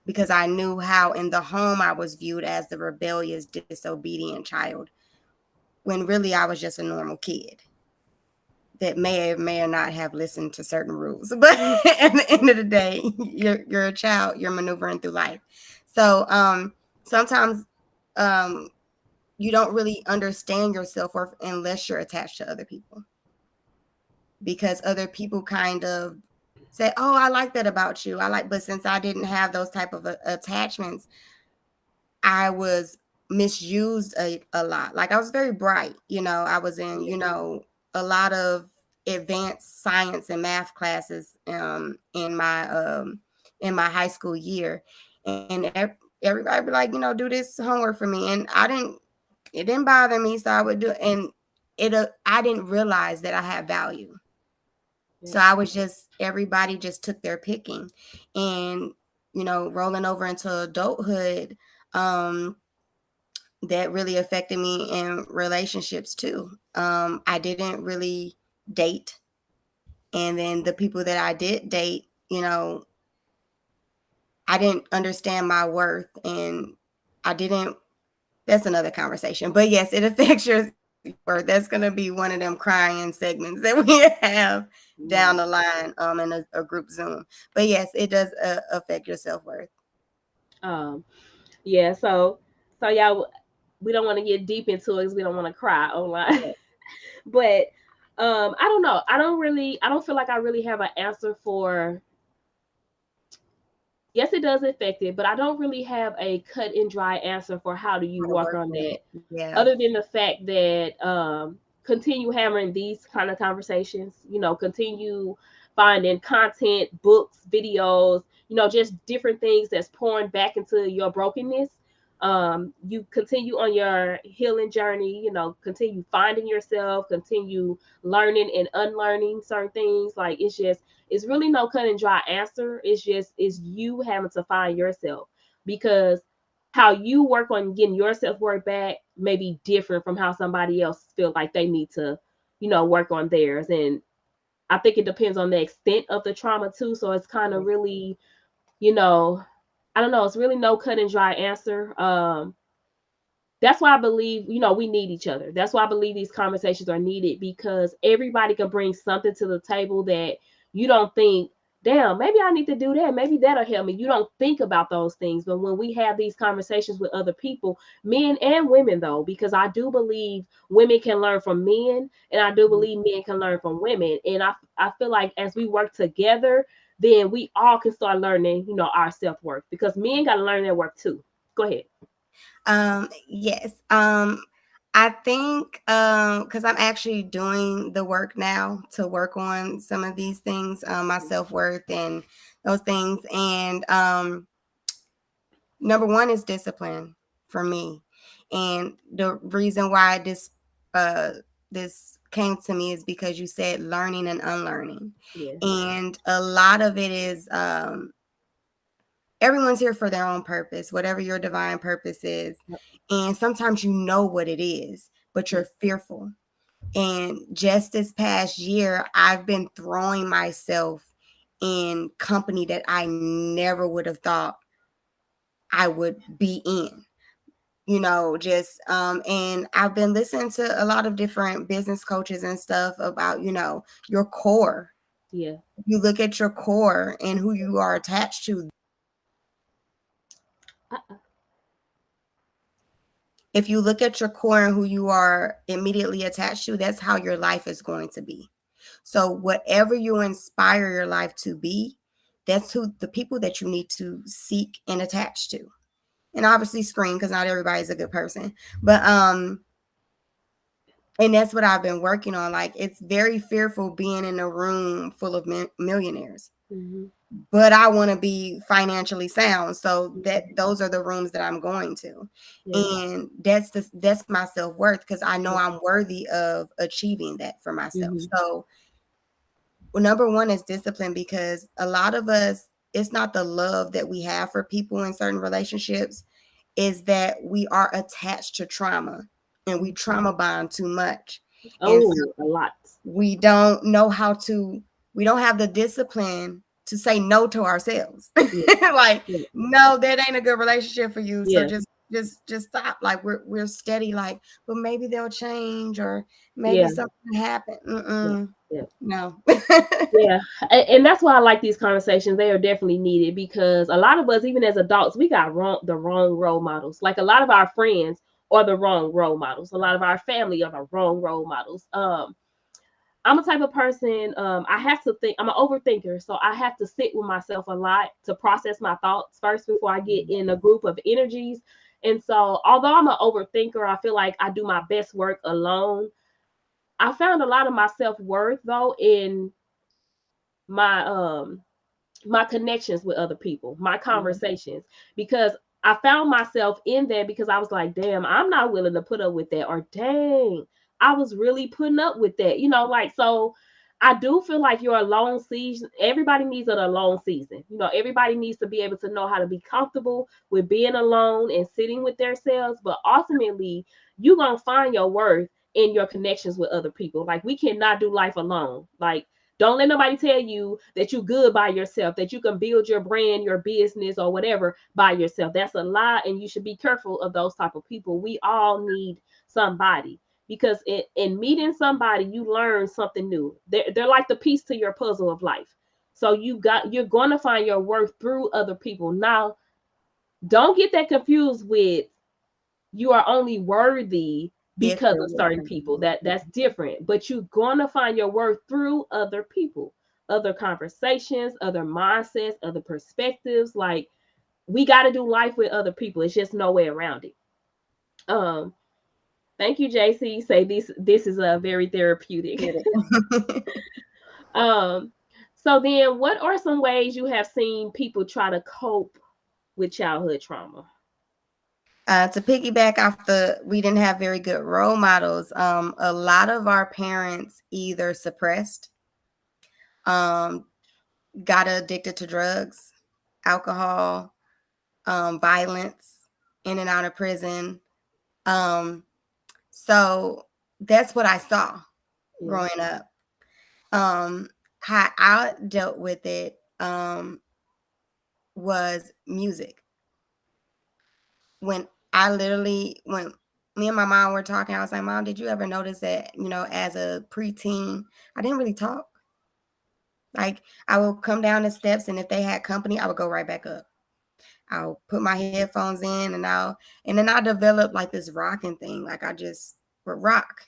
because I knew how in the home I was viewed as the rebellious, disobedient child, when really I was just a normal kid that may or not have listened to certain rules. But at the end of the day, you're a child, you're maneuvering through life. So sometimes um you don't really understand your self-worth unless you're attached to other people, because other people kind of say, oh, I like that about you, I like, but since I didn't have those type of attachments, I was misused a lot. Like I was very bright, I was in, a lot of advanced science and math classes in my high school year. And everybody be like, do this homework for me. And it didn't bother me. So I would do, and I didn't realize that I had value. Yeah. So I was just, everybody just took their picking. And, rolling over into adulthood, that really affected me in relationships too. I didn't really date. And then the people that I did date, I didn't understand my worth, and I didn't, that's another conversation. But yes, it affects your worth. That's going to be one of them crying segments that we have down Yeah. the line in a group Zoom. But yes, it does affect your self-worth. Um, yeah, so y'all, we don't want to get deep into it because we don't want to cry online. Yeah. But I don't know. I don't feel like I really have an answer for, yes, it does affect it, but I don't really have a cut and dry answer for how do you How to work work on on that, it. Yeah. other than the fact that continue hammering these kind of conversations, continue finding content, books, videos, just different things that's pouring back into your brokenness. You continue on your healing journey, continue finding yourself, continue learning and unlearning certain things. Like it's really no cut and dry answer. It's you having to find yourself, because how you work on getting your self worth back may be different from how somebody else feel like they need to, work on theirs. And I think it depends on the extent of the trauma too. So it's kind of really, you know, I don't know. It's really no cut and dry answer. That's why I believe, we need each other. That's why I believe these conversations are needed, because everybody can bring something to the table that you don't think, damn, maybe I need to do that. Maybe that'll help me. You don't think about those things. But when we have these conversations with other people, men and women, though, because I do believe women can learn from men, and I do believe men can learn from women. And I feel like as we work together, then we all can start learning, our self worth, because men got to learn their worth too. Go ahead. Yes. I think because I'm actually doing the work now to work on some of these things, my self-worth and those things. And number one is discipline for me. And the reason why uh this came to me is because you said learning and unlearning. Yeah. And a lot of it is everyone's here for their own purpose, whatever your divine purpose is. Yep. And sometimes you know what it is, but Yeah. you're fearful. And just this past year, I've been throwing myself in company that I never would have thought I would be in. Just and I've been listening to a lot of different business coaches and stuff about, your core. Yeah. You look at your core and who you are attached to. Uh-uh. If you look at your core and who you are immediately attached to, that's how your life is going to be. So whatever you inspire your life to be, that's who the people that you need to seek and attach to. And obviously screen, because not everybody's a good person. But and that's what I've been working on. Like, it's very fearful being in a room full of millionaires, Mm-hmm. but I want to be financially sound. So that Mm-hmm. those are the rooms that I'm going to. Yeah. And that's my self-worth, because I know Yeah. I'm worthy of achieving that for myself. Mm-hmm. So, well, number one is discipline, because a lot of us, it's not the love that we have for people in certain relationships, is that we are attached to trauma, and we trauma bond too much. And Oh, a lot. we don't know how to, we don't have the discipline to say no to ourselves. Yeah. Like, Yeah. no, that ain't a good relationship for you, so Yeah. just stop. Like, we're steady, like, but maybe they'll change, or maybe Yeah. something happen. Yeah. Mm-mm, Yeah. no. Yeah. And that's why I like these conversations. They are definitely needed, because a lot of us, even as adults, we got the wrong role models. Like a lot of our friends are the wrong role models. A lot of our family are the wrong role models. I'm a type of person, I have to think, I'm an overthinker. So I have to sit with myself a lot to process my thoughts first before I get in a group of energies. And so, although I'm an overthinker, I feel like I do my best work alone. I found a lot of my self worth though in my my connections with other people, my conversations, because I found myself in there because I was like, damn, I'm not willing to put up with that, or dang, I was really putting up with that, like, so I do feel like your alone season, everybody needs an alone season. Everybody needs to be able to know how to be comfortable with being alone and sitting with themselves, but ultimately, you're going to find your worth in your connections with other people. Like, we cannot do life alone. Like, don't let nobody tell you that you're good by yourself, that you can build your brand, your business, or whatever by yourself. That's a lie, and you should be careful of those type of people. We all need somebody, because in meeting somebody, you learn something new. They're like the piece to your puzzle of life. So you're going to find your worth through other people. Now, don't get that confused with you are only worthy If because you're of with certain them. people. That's different. But you're gonna find your worth through other people, other conversations, other mindsets, other perspectives. Like, we got to do life with other people. It's just no way around it. Um, thank you, JC. Say this is a very therapeutic. um, so then, what are some ways you have seen people try to cope with childhood trauma? To piggyback off we didn't have very good role models. A lot of our parents either suppressed, um, got addicted to drugs, alcohol, violence, in and out of prison. Um, so that's what I saw Yeah, growing up. How I dealt with it was music. When me and my mom were talking, I was like, Mom, did you ever notice that, as a preteen, I didn't really talk? Like, I would come down the steps, and if they had company, I would go right back up. I'll put my headphones in, and then I developed like this rocking thing. Like, I just would rock.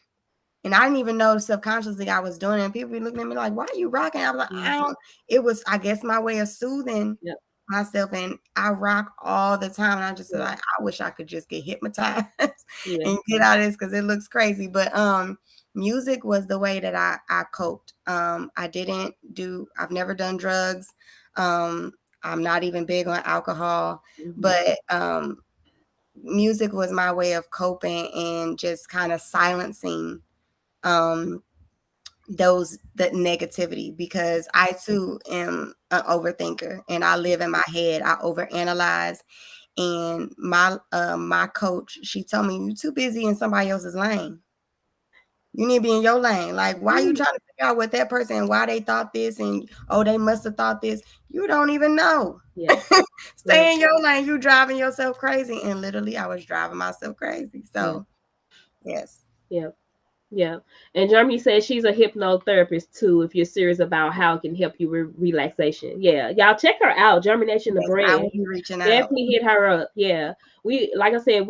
And I didn't even know subconsciously I was doing it. And people be looking at me like, why are you rocking? I was like, mm, I don't, it was, I guess, my way of soothing yeah, myself. And I rock all the time. And I just yeah, like, I wish I could just get hypnotized yeah, and get out of this because it looks crazy. But music was the way that I coped. I've never done drugs. Um, I'm not even big on alcohol, mm-hmm, but music was my way of coping and just kind of silencing um that negativity, because I too am an overthinker and I live in my head. I overanalyze. And my coach, she told me, you too busy in somebody else's lane. You need to be in your lane. Like, why are you mm, trying to figure out what that person, why they thought this, and oh, they must have thought this. You don't even know. yeah, yeah, Stay in your lane. You driving yourself crazy. And literally I was driving myself crazy. yeah, So yes. yeah. Yeah. And Germany says she's a hypnotherapist too, if you're serious about how it can help you with relaxation. Yeah. Y'all check her out. Germination the Yes, I brand. will be reaching out. Definitely hit her up. Yeah. We, like I said,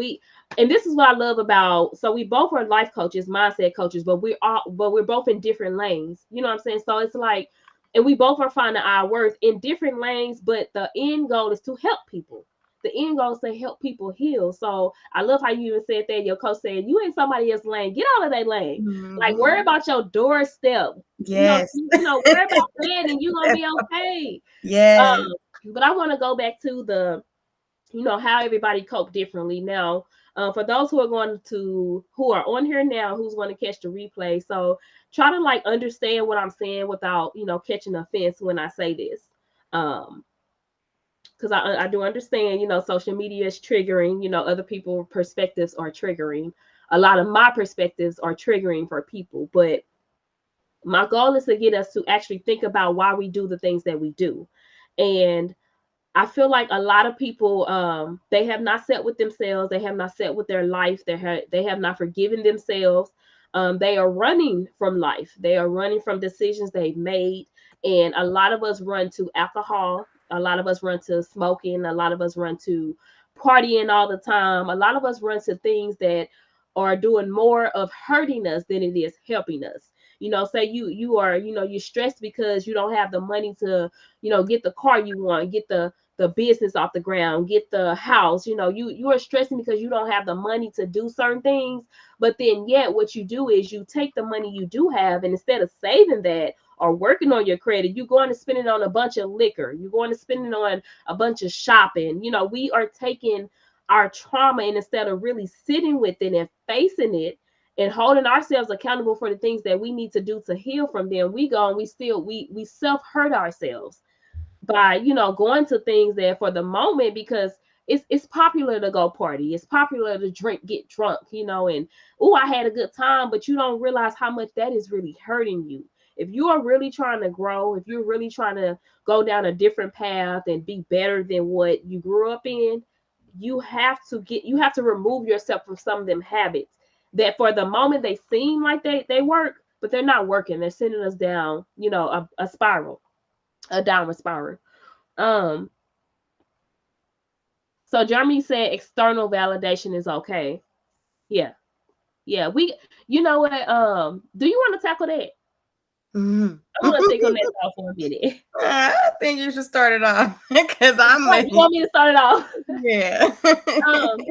and this is what I love about, so we both are life coaches, mindset coaches, but we're both in different lanes. You know what I'm saying? So it's like, and we both are finding our worth in different lanes, but the end goal is to help people. The end goal is to help people heal. So I love how you even said that. Your coach said, you in somebody else's lane. Get out of that lane. Like, Mhm. worry about your doorstep. Yes. Worry about that and you're gonna be okay. Yes. But I want to go back to the, how everybody cope differently. Now, for those who are on here now, who's going to catch the replay, so try to like understand what I'm saying without, catching offense when I say this. Because I do understand, social media is triggering, other people's perspectives are triggering. A lot of my perspectives are triggering for people, but my goal is to get us to actually think about why we do the things that we do. And I feel like a lot of people, they have not sat with themselves. They have not sat with their life. They have not forgiven themselves. They are running from life. They are running from decisions they've made. And a lot of us run to alcohol. A lot of us run to smoking. A lot of us run to partying all the time. A lot of us run to things that are doing more of hurting us than it is helping us. Say you are, you're stressed because you don't have the money to, get the car you want, get the business off the ground, get the house. You are stressing because you don't have the money to do certain things. But then yet what you do is you take the money you do have, and instead of saving that or working on your credit, you're going to spend it on a bunch of liquor. You're going to spend it on a bunch of shopping. We are taking our trauma, and instead of really sitting with it and facing it and holding ourselves accountable for the things that we need to do to heal from them, we go and we self hurt ourselves by going to things that for the moment, because it's popular to go party, it's popular to drink, get drunk, and oh, I had a good time, but you don't realize how much that is really hurting you. If you are really trying to grow, if you're really trying to go down a different path and be better than what you grew up in, you have to remove yourself from some of them habits that for the moment they seem like they work, but they're not working. They're sending us down, a spiral, a downward spiral. um, so Jeremy said external validation is okay. Yeah, yeah. You know what? Do you want to tackle that? Mhm. I want to think on that thought for a minute. I think you should start it off because I'm What like, you want me to start it off? yeah. um,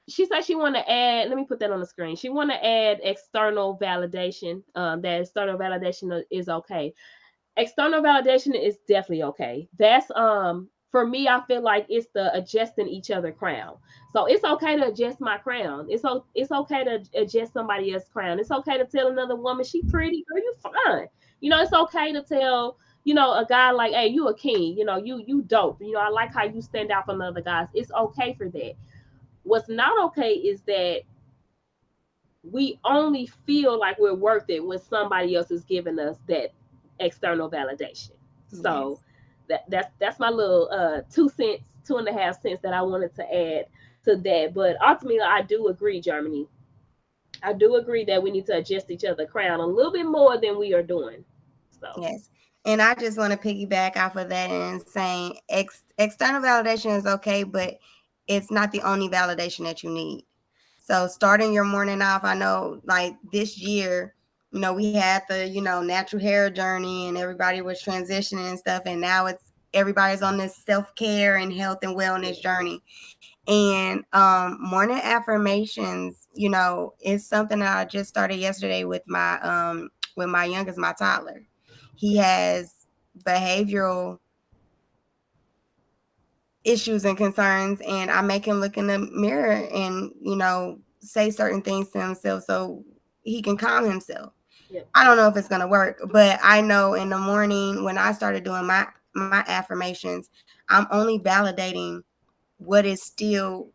she said she want to add. Let me put that on the screen. She want to add external validation. That external validation is okay. External validation is definitely okay. That's for me, I feel like it's the adjusting each other crown. So it's okay to adjust my crown. It's okay to adjust somebody else's crown. It's okay to tell another woman she pretty, girl, you fine. It's okay to tell, a guy like, hey, you a king, you dope. I like how you stand out from other guys. It's okay for that. What's not okay is that we only feel like we're worth it when somebody else is giving us that external validation. So Yes. that's my little 2 cents, 2.5 cents that I wanted to add to that. But ultimately, I do agree, Germany. I do agree that we need to adjust each other crown a little bit more than we are doing. So Yes. And I just want to piggyback off of that and saying external validation is okay, but it's not the only validation that you need. So starting your morning off, I know like this year, we had the, natural hair journey and everybody was transitioning and stuff. And now everybody's on this self-care and health and wellness journey. And morning affirmations, is something that I just started yesterday with my youngest, my toddler. He has behavioral issues and concerns, and I make him look in the mirror and, say certain things to himself so he can calm himself. yeah. I don't know if it's gonna work, but I know in the morning when I started doing my affirmations, I'm only validating what is still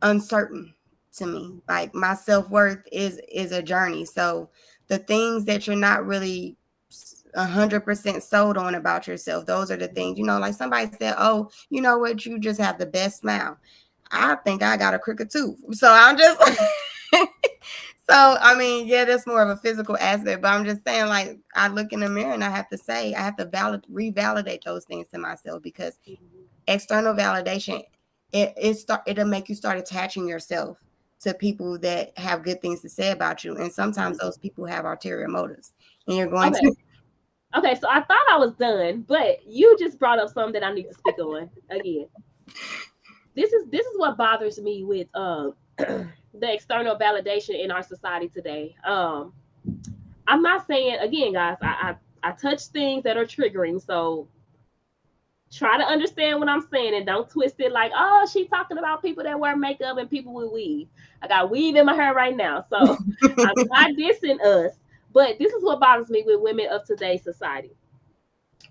uncertain to me. Like my self-worth is a journey. So the things that you're not really 100% sold on about yourself, those are the things, like somebody said, oh, you know what, you just have the best smile. I think I got a crooked tooth. So I'm just so I mean, yeah, that's more of a physical aspect, but I'm just saying, like, I look in the mirror and I have to say, I have to revalidate those things to myself because external validation, it'll make you start attaching yourself to people that have good things to say about you, and sometimes those people have ulterior motives, and you're going Okay. to. Okay. So I thought I was done, but you just brought up something that I need to speak on again. This is what bothers me with the external validation in our society today. I'm not saying, again, guys, I touch things that are triggering, so try to understand what I'm saying and don't twist it like, oh, she talking about people that wear makeup and people with weave. I got weave in my hair right now, so I'm not dissing us, but this is what bothers me with women of today's society.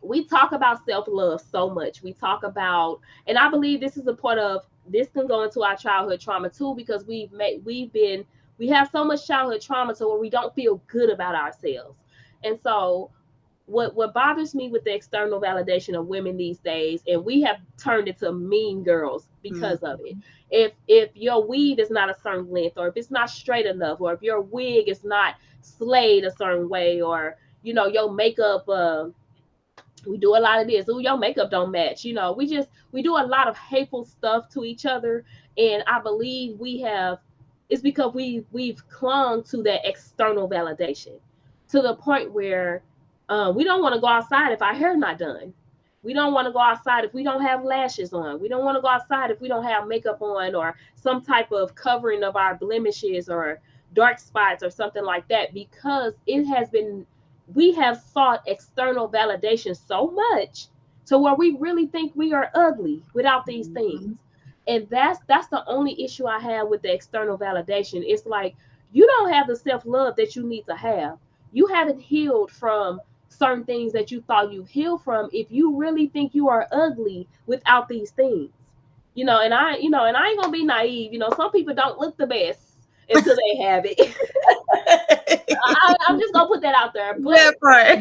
We talk about self-love so much. We talk about, and I believe this is a part of, this can go into our childhood trauma too, because we have so much childhood trauma to where we don't feel good about ourselves. And so what bothers me with the external validation of women these days, and we have turned into mean girls because of it. If your weave is not a certain length, or if it's not straight enough, or if your wig is not slayed a certain way, or your makeup We do a lot of this. Oh, your makeup don't match. We do a lot of hateful stuff to each other, and I believe we have. It's because we've clung to that external validation to the point where we don't want to go outside if our hair not done. We don't want to go outside if we don't have lashes on. We don't want to go outside if we don't have makeup on or some type of covering of our blemishes or dark spots or something like that because it has been we have sought external validation so much to where we really think we are ugly without these things. Mhm. And that's the only issue I have with the external validation. It's like you don't have the self-love that you need to have. You haven't healed from certain things that you thought you healed from if you really think you are ugly without these things. And I ain't gonna be naive. Some people don't look the best until they have it. I'm just gonna put that out there. But That part.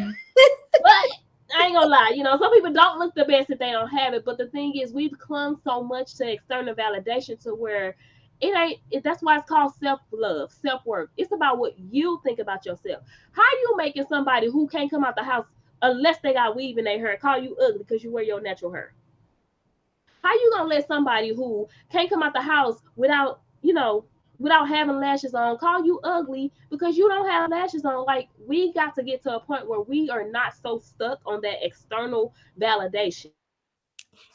but I ain't gonna lie, some people don't look the best if they don't have it. But the thing is, we've clung so much to external validation to where it ain't. That's why it's called self love, self worth. It's about what you think about yourself. How you making somebody who can't come out the house unless they got weave in their hair call you ugly because you wear your natural hair? How you gonna let somebody who can't come out the house without having lashes on call you ugly because you don't have lashes on? Like we got to get to a point where we are not so stuck on that external validation.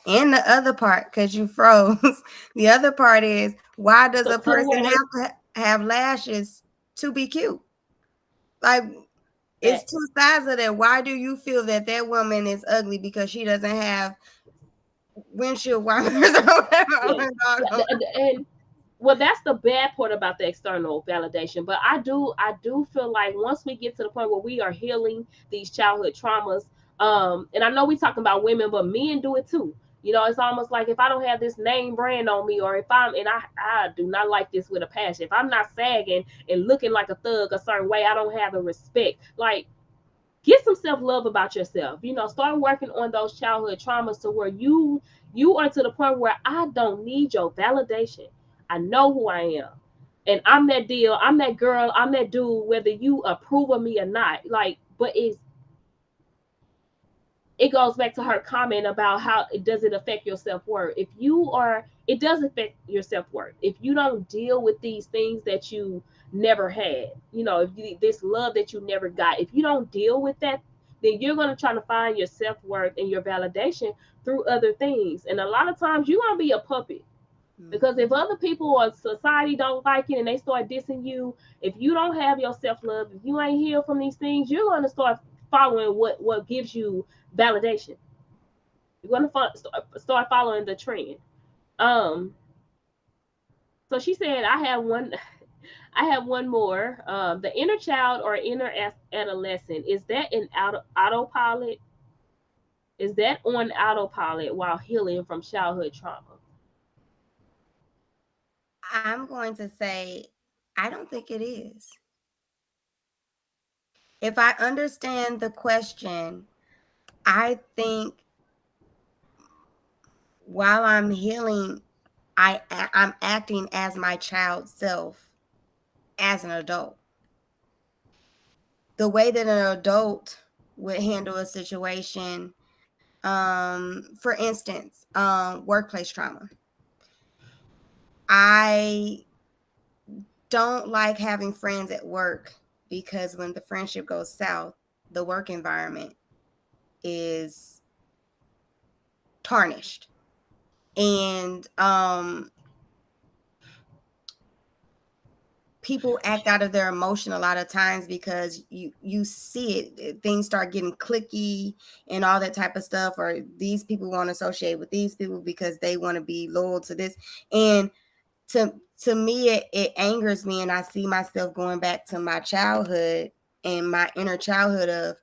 And the other part, because you froze, the other part is why does a To the where person they have to have lashes to be cute? Like, it's two facts. sides of that. Why do you feel that that woman is ugly because she doesn't have windshield wipers or whatever on Yeah. her dog? And well, that's the bad part about the external validation. But I do feel like once we get to the point where we are healing these childhood traumas, and I know we talking about women, but men do it too. It's almost like if I don't have this name brand on me, or if I do not like this with a passion. If I'm not sagging and looking like a thug a certain way, I don't have the respect. Like get some self-love about yourself. Start working on those childhood traumas to where you are to the point where I don't need your validation. I know who I am. And I'm that deal. I'm that girl. I'm that dude, whether you approve of me or not. Like, but it goes back to her comment about how it does it affect your self-worth. It does affect your self-worth if you don't deal with these things that you never had. This love that you never got, if you don't deal with that, then you're going to try to find your self-worth and your validation through other things, and a lot of times you're going to be a puppet. Because if Mhm. other people or society don't like it and they start dissing you, if you don't have your self-love, if you ain't healed from these things, you're going to start following what gives you validation. You're going to start following the trend. um so she said, I have one more. The inner child or inner adolescent, is that an autopilot? Is that on autopilot while healing from childhood trauma? I'm going to say, I don't think it is. If I understand the question, I think while I'm healing, I'm acting as my child self as an adult. The way that an adult would handle a situation, for instance, workplace trauma. I don't like having friends at work because when the friendship goes south, the work environment is tarnished. And people act out of their emotion a lot of times because you see it, things start getting clicky and all that type of stuff, or these people want to associate with these people because they want to be loyal to this. And to me, it angers me, and I see myself going back to my childhood and my inner childhood of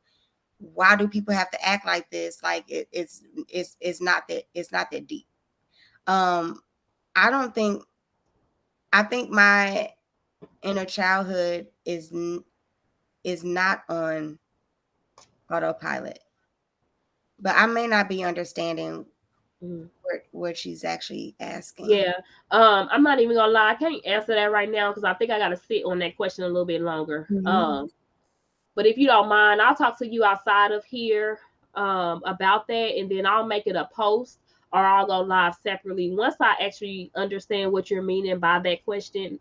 why do people have to act like this? Like it's not that deep. um I don't think I think my inner childhood is not on autopilot, but I may not be understanding Mhm. what she's actually asking. Yeah. I'm not even gonna lie, I can't answer that right now because I think I gotta sit on that question a little bit longer. Mhm. But if you don't mind, I'll talk to you outside of here. about that, and then I'll make it a post or I'll go live separately once I actually understand what you're meaning by that question.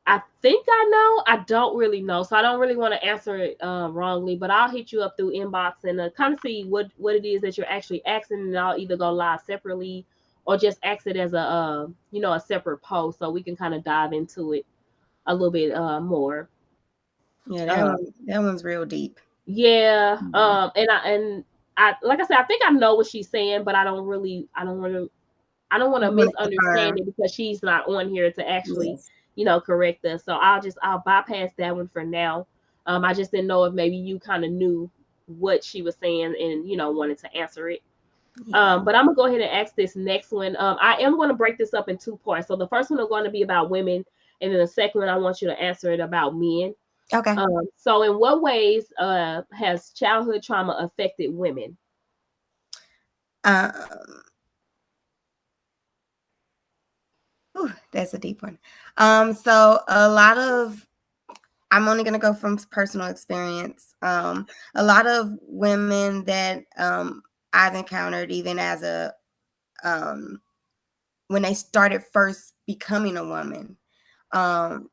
I think I know. I don't really know, so I don't really want to answer it wrongly. But I'll hit you up through inbox and kind of see what it is that you're actually asking, and I'll either go live separately or just ask it as a a separate post, so we can kind of dive into it a little bit more. Yeah, Uh, that one's real deep. yeah. Mhm. And I like I said, I think I know what she's saying, but I don't want to You want to misunderstand confirm. it because she's not on here to actually, Yes. correct us. So I'll bypass that one for now. I just didn't know if maybe you kind of knew what she was saying and wanted to answer it. Yeah. But I'm gonna go ahead and ask this next one. I am going to break this up in two parts. So the first one is going to be about women, and then the second one I want you to answer it about men. Okay. So in what ways has childhood trauma affected women? Um, that's a deep one. So a lot of I'm only gonna go from personal experience. A lot of women that I've encountered, even as a when they started first becoming a woman, um,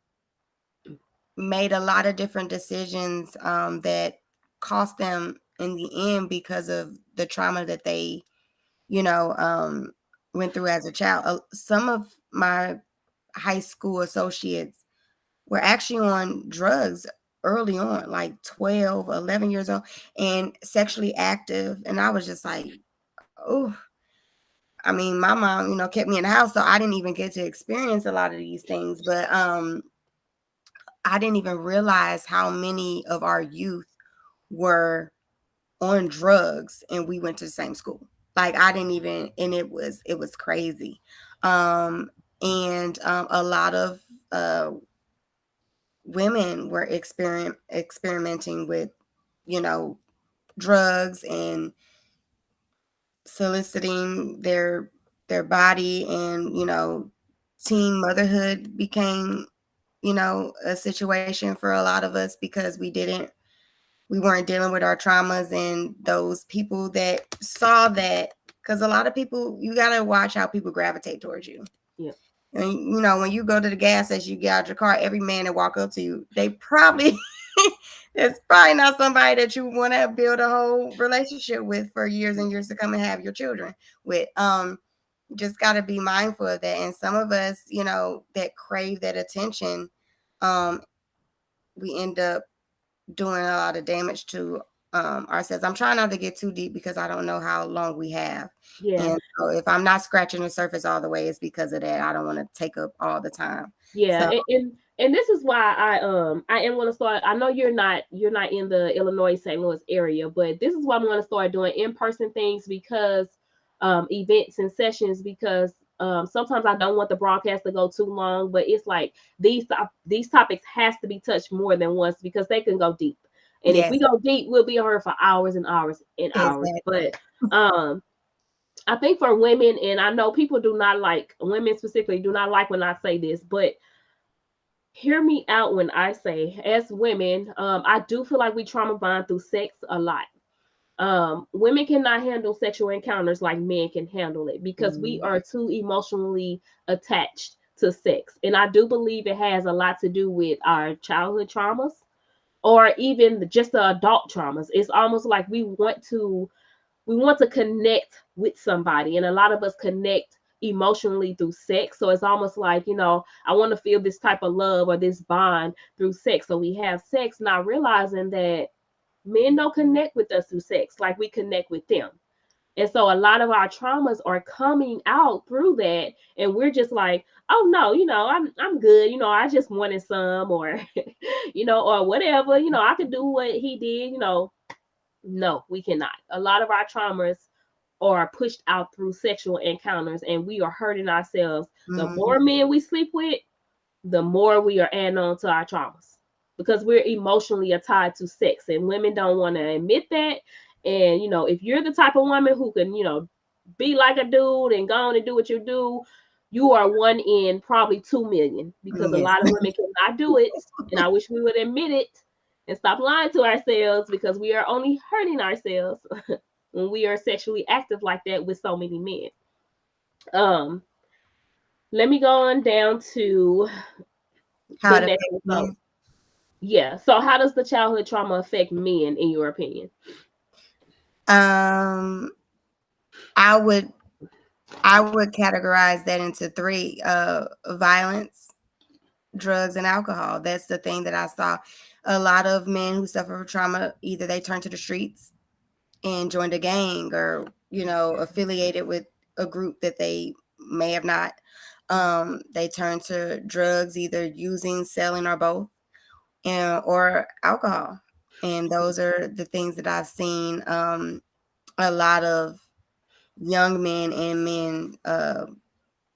made a lot of different decisions that cost them in the end because of the trauma that they, you know, um, went through as a child. Some of my high school associates were actually on drugs early on, like 12, 11 years old, and sexually active. And I was just like, oh, I mean, my mom, kept me in the house, so I didn't even get to experience a lot of these things. But I didn't even realize how many of our youth were on drugs and we went to the same school. Like I didn't even and it was crazy. Um and a lot of women were experimenting with, you know, drugs and soliciting their body, and teen motherhood became, a situation for a lot of us because we weren't dealing with our traumas, and those people that saw that, because a lot of people, you got to watch how people gravitate towards you. Yeah. And when you go to the gas station, you get out your car, every man that walk up to you, they probably it's probably not somebody that you want to build a whole relationship with for years and years to come and have your children with. You just got to be mindful of that. And some of us, that crave that attention, um, we end up doing a lot of damage to ourselves. I'm trying not to get too deep because I don't know how long we have. Yeah. And so if I'm not scratching the surface all the way, it's because of that. I don't want to take up all the time. Yeah, So and this is why I am going to start. I know you're not in the Illinois St. Louis area, but this is why I'm going to start doing in person things because events and sessions because sometimes I don't want the broadcast to go too long, but it's like these topics has to be touched more than once because they can go deep, and if we yes, go deep, we'll be on here for hours and hours and hours. exactly. But um I think for women, and I know people do not like women specifically do not like when I say this, but hear me out when I say, as women, I do feel like we trauma bond through sex a lot. Women cannot handle sexual encounters like men can handle it because we Mhm. are too emotionally attached to sex. And I do believe it has a lot to do with our childhood traumas or even just the adult traumas. It's almost like we want to connect with somebody, and a lot of us connect emotionally through sex. So it's almost like, I want to feel this type of love or this bond through sex, so we have sex, not realizing that men don't connect with us through sex like we connect with them. And so a lot of our traumas are coming out through that, and we're just like, oh no, I'm good, I just wanted some, or or whatever, I could do what he did. No, we cannot. A lot of our traumas are pushed out through sexual encounters, and we are hurting ourselves. The more Mhm. men we sleep with, the more we are adding on to our traumas because we're emotionally tied to sex, and women don't want to admit that. And if you're the type of woman who can, be like a dude and go on and do what you do, you are one in probably 2 million because a Yes. lot of women cannot do it. And I wish we would admit it. and stop lying to ourselves, because we are only hurting ourselves when we are sexually active like that with so many men. Um, Let me go on down to How the it next affects one. So, men. yeah. So, how does the childhood trauma affect men, in your opinion? Um, I would I would categorize that into three: violence, drugs, and alcohol. That's the thing that I saw. A lot of men who suffer from trauma, either they turn to the streets and joined a gang, or affiliated with a group that they may have not. They turn to drugs, either using, selling, or both, and or alcohol. And those are the things that I've seen a lot of young men and men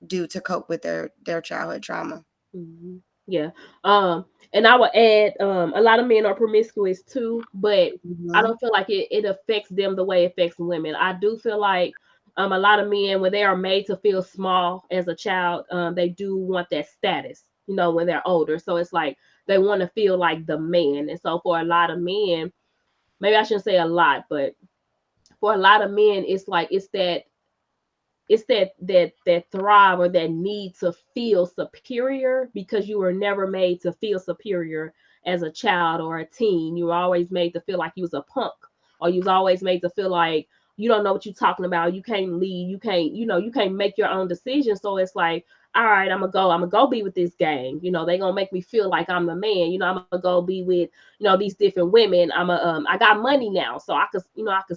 do to cope with their childhood trauma. Hmm. Yeah. And I would add, a lot of men are promiscuous too, but I Mm-hmm. don't feel like it affects them the way it affects women. I do feel like a lot of men, when they are made to feel small as a child, they do want that status, when they're older. So it's like they want to feel like the man. And so for a lot of men, maybe I shouldn't say a lot, but for a lot of men, it's that thrive or that need to feel superior, because you were never made to feel superior as a child or a teen. You were always made to feel like you was a punk, or you was always made to feel like you don't know what you're talking about, you can't lead, you can't make your own decisions. So it's like, all right, I'm gonna go be with this gang. They gonna make me feel like I'm the man. I'm gonna go be with these different women. I got money now, so I could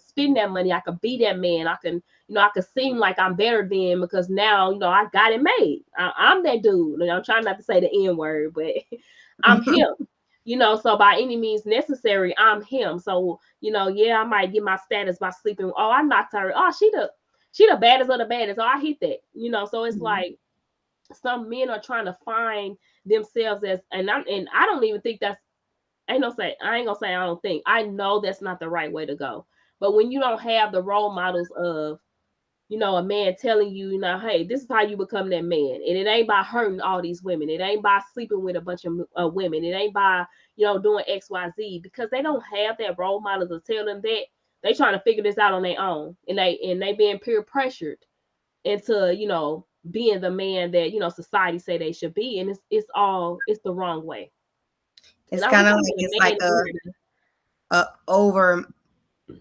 spend that money, I could be that man, I could seem like I'm better than, because now, I got it made. I'm that dude. I'm trying not to say the N word, but I'm him. So by any means necessary, I'm him. So, yeah, I might get my status by sleeping. Oh, I knocked her. Oh, she the baddest of the baddest. Oh, I hit that. So it's like some men are trying to find themselves as, and I don't even think that's, I ain't gonna say I don't think. I know that's not the right way to go. But when you don't have the role models of, a man telling you, hey, this is how you become that man. And it ain't by hurting all these women. It ain't by sleeping with a bunch of women. It ain't by, doing XYZ, because they don't have that role model to tell them that. They trying to figure this out on their own. And they being peer pressured into, being the man that, society say they should be. And it's the wrong way. And It's I wish kind of I like was it's a like man here. a over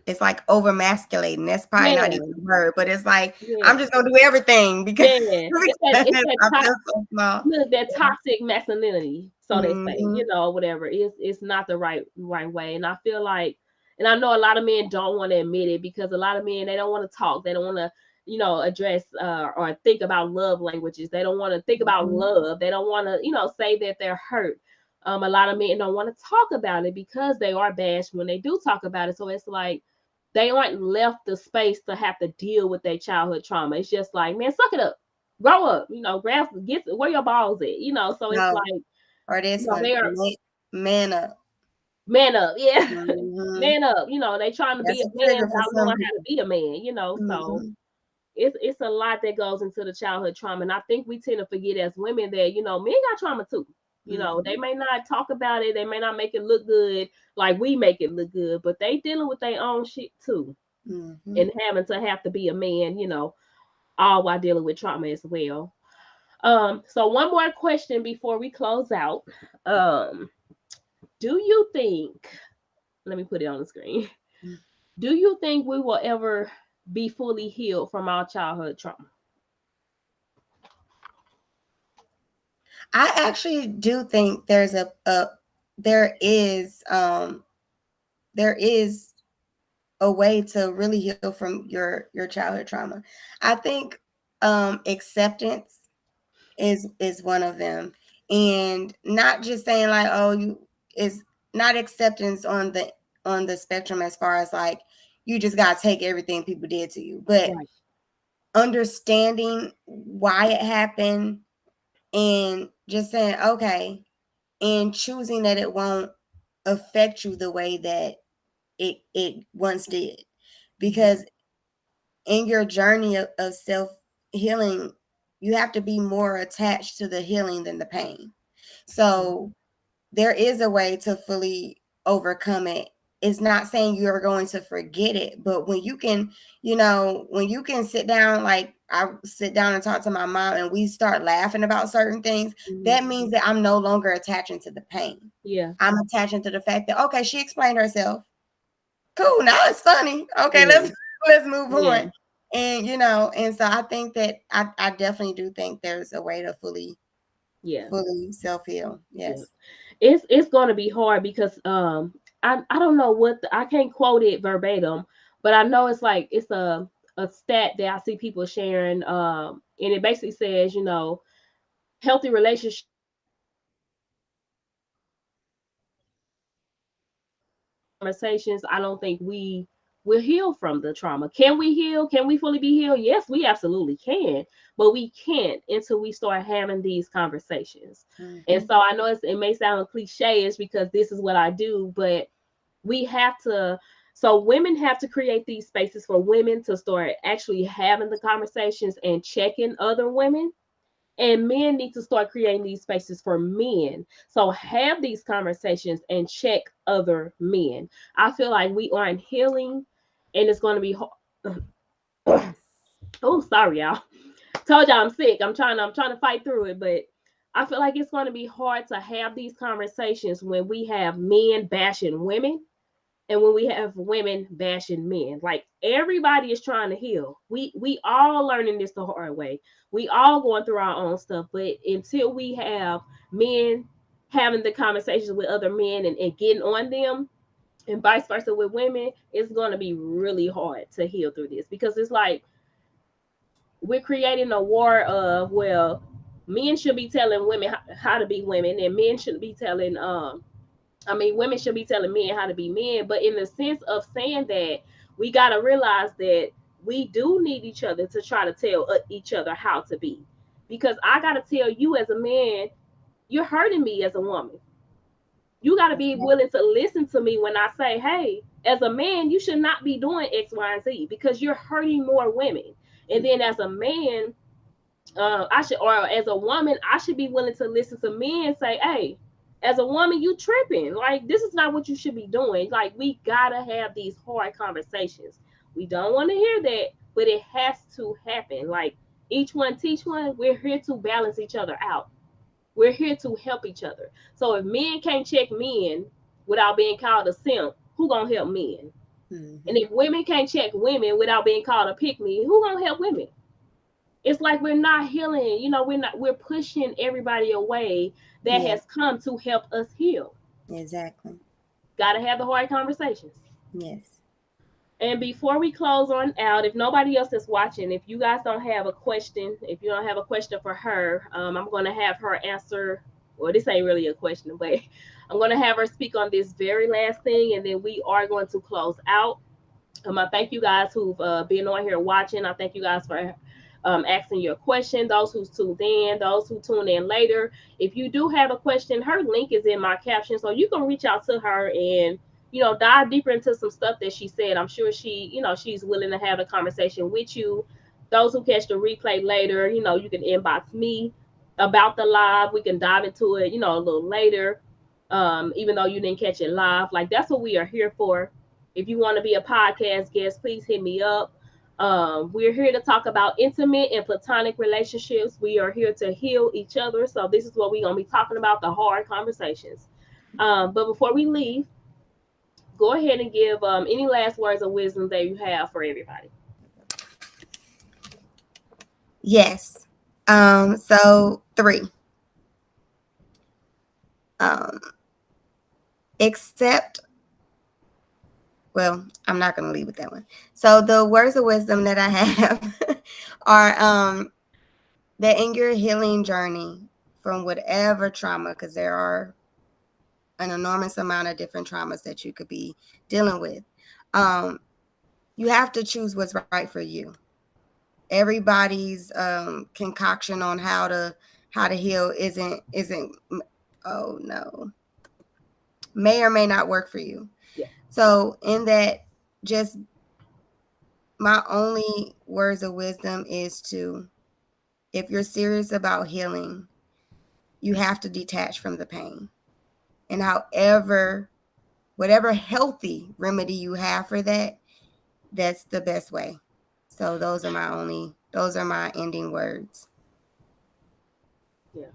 it's like over masculating. That's probably not even Man, a word, but it's like I'm yeah. just gonna do everything because, Yeah. It's that I top. feel so small. Look, that toxic masculinity, so they say, Hmm. whatever. It's not the right way. And I feel like, and I know a lot of men don't want to admit it, because a lot of men, they don't want to talk. They don't want to, address or think about love languages. They don't want to think about Hmm. love. They don't want to, say that they're hurt. A lot of men don't want to talk about it, because they are bashed when they do talk about it. So it's like they aren't left the space to have to deal with their childhood trauma. It's just like, man, suck it up, grow up, grab, get where your balls at, so it's No, like, or this they one, are, man up. man up, yeah. Hmm. Man up, they trying to be That's a a man trigger for without some knowing how to people. be a man, so Hmm. it's a lot that goes into the childhood trauma. And I think we tend to forget as women that, men got trauma too. They Hmm. may not talk about it, they may not make it look good like we make it look good, but they dealing with their own shit too, Hmm. and having to have to be a man, all while dealing with trauma as well. So one more question before we close out. Um, do you think, let me put it on the screen. Do you think we will ever be fully healed from our childhood trauma? I actually do think there is um there is a way to really heal from your childhood trauma. I think acceptance is one of them, and not just saying like, oh, you is not acceptance on the spectrum as far as like you just got to take everything people did to you, but Right. understanding why it happened, and just saying okay, and choosing that it won't affect you the way that it once did, Mhm. because in your journey of self healing, you have to be more attached to the healing than the pain. Mhm. So there is a way to fully overcome it. It's not saying you're going to forget it, but when you can, when you can sit down, like I sit down and talk to my mom and we start laughing about certain things, that means that I'm no longer attaching to the pain. Yeah. I'm attaching to the fact that, okay, she explained herself. Cool. Now it's funny. Okay, Yeah. let's move Yeah. on. And and so I think that I definitely do think there's a way to Yeah. fully self heal. Yeah. Yes. It's going to be hard because I don't know I can't quote it verbatim, but I know it's like it's a stat that I see people sharing, and it basically says, healthy relationships conversations. I don't think we will heal from the trauma. Can we heal? Can we fully be healed? Yes, we absolutely can, but we can't until we start having these conversations. And Mm-hmm. so I know it may sound cliche-ish because this is what I do, but we have to. So women have to create these spaces for women to start actually having the conversations and checking other women, and men need to start creating these spaces for men. So have these conversations and check other men. I feel like we aren't healing, and it's going to be oh, sorry y'all. Told y'all I'm sick. I'm trying to fight through it, but I feel like it's going to be hard to have these conversations when we have men bashing women and when we have women bashing men. Like everybody is trying to heal. We all learning this the hard way. We all going through our own stuff, but until we have men having the conversations with other men and getting on them, and vice versa with women, it's going to be really hard to heal through this, because it's like we're creating a war of, well, men should be telling women how to be women, and men should be telling women should be telling men how to be men. But in the sense of saying that, we got to realize that we do need each other to try to tell each other how to be. Because I got to tell you as a man, you're hurting me as a woman. You got to be willing to listen to me when I say, hey, as a man, you should not be doing X, Y, and Z, because you're hurting more women. And then as a man, or as a woman, I should be willing to listen to men and say, hey, as a woman, you tripping. Like, this is not what you should be doing. Like, we gotta have these hard conversations. We don't want to hear that, but it has to happen. Like, each one teach one. We're here to balance each other out. We're here to help each other. So if men can't check men without being called a simp, who gonna help men? And Mm-hmm. if women can't check women without being called a pick me, who gonna help women? It's like we're not healing. We're pushing everybody away that Yeah. has come to help us heal. Exactly. Got to have the hard conversations. Yes. And before we close on out, if nobody else is watching, if you guys don't have a question, if you don't have a question for her, I'm going to have her answer. Well, this ain't really a question, but I'm going to have her speak on this very last thing, and then we are going to close out. I thank you guys who've been on here watching. I thank you guys for asking your question. Those who's tuned in, those who tune in later. If you do have a question, her link is in my caption, so you can reach out to her and dive deeper into some stuff that she said. I'm sure she's willing to have a conversation with you. Those who catch the replay later, you can inbox me about the live. We can dive into it, a little later. Even though you didn't catch it live, like that's what we are here for. If you want to be a podcast guest, please hit me up. We're here to talk about intimate and platonic relationships. We are here to heal each other. So this is what we're gonna be talking about, the hard conversations. But before we leave, go ahead and give any last words of wisdom that you have for everybody. Yes. So three. Um, accept. Well, I'm not going to leave with that one. So the words of wisdom that I have are that in your healing journey from whatever trauma, because there are an enormous amount of different traumas that you could be dealing with, um, you have to choose what's right for you. Everybody's concoction on how to heal isn't oh no, may or may not work for you. Yeah. So in that, just my only words of wisdom is to, if you're serious about healing, you have to detach from the pain. And however whatever healthy remedy you have for that, that's the best way. So those are my ending words. Yeah.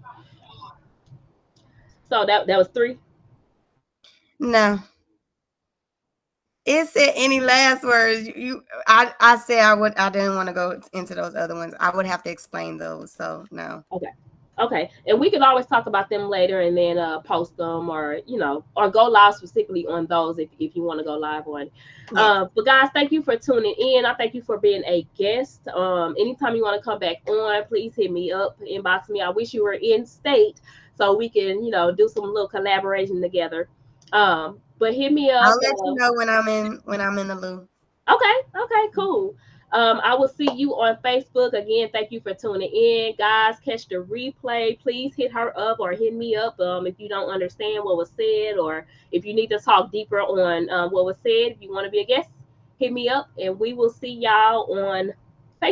So that was three. No. Is there any last words? I said I didn't want to go into those other ones. I would have to explain those. So no. Okay. Okay, and we can always talk about them later, and then post them, or or go live specifically on those if you want to go live on. Yes. But guys, thank you for tuning in. I thank you for being a guest. Anytime you want to come back on, please hit me up, inbox me. I wish you were in state so we can do some little collaboration together. But hit me I'll up. let you know when I'm in the loop. Okay, okay, cool. I will see you on Facebook. Again, thank you for tuning in. Guys, catch the replay. Please hit her up or hit me up if you don't understand what was said, or if you need to talk deeper on what was said. If you want to be a guest, hit me up, and we will see y'all on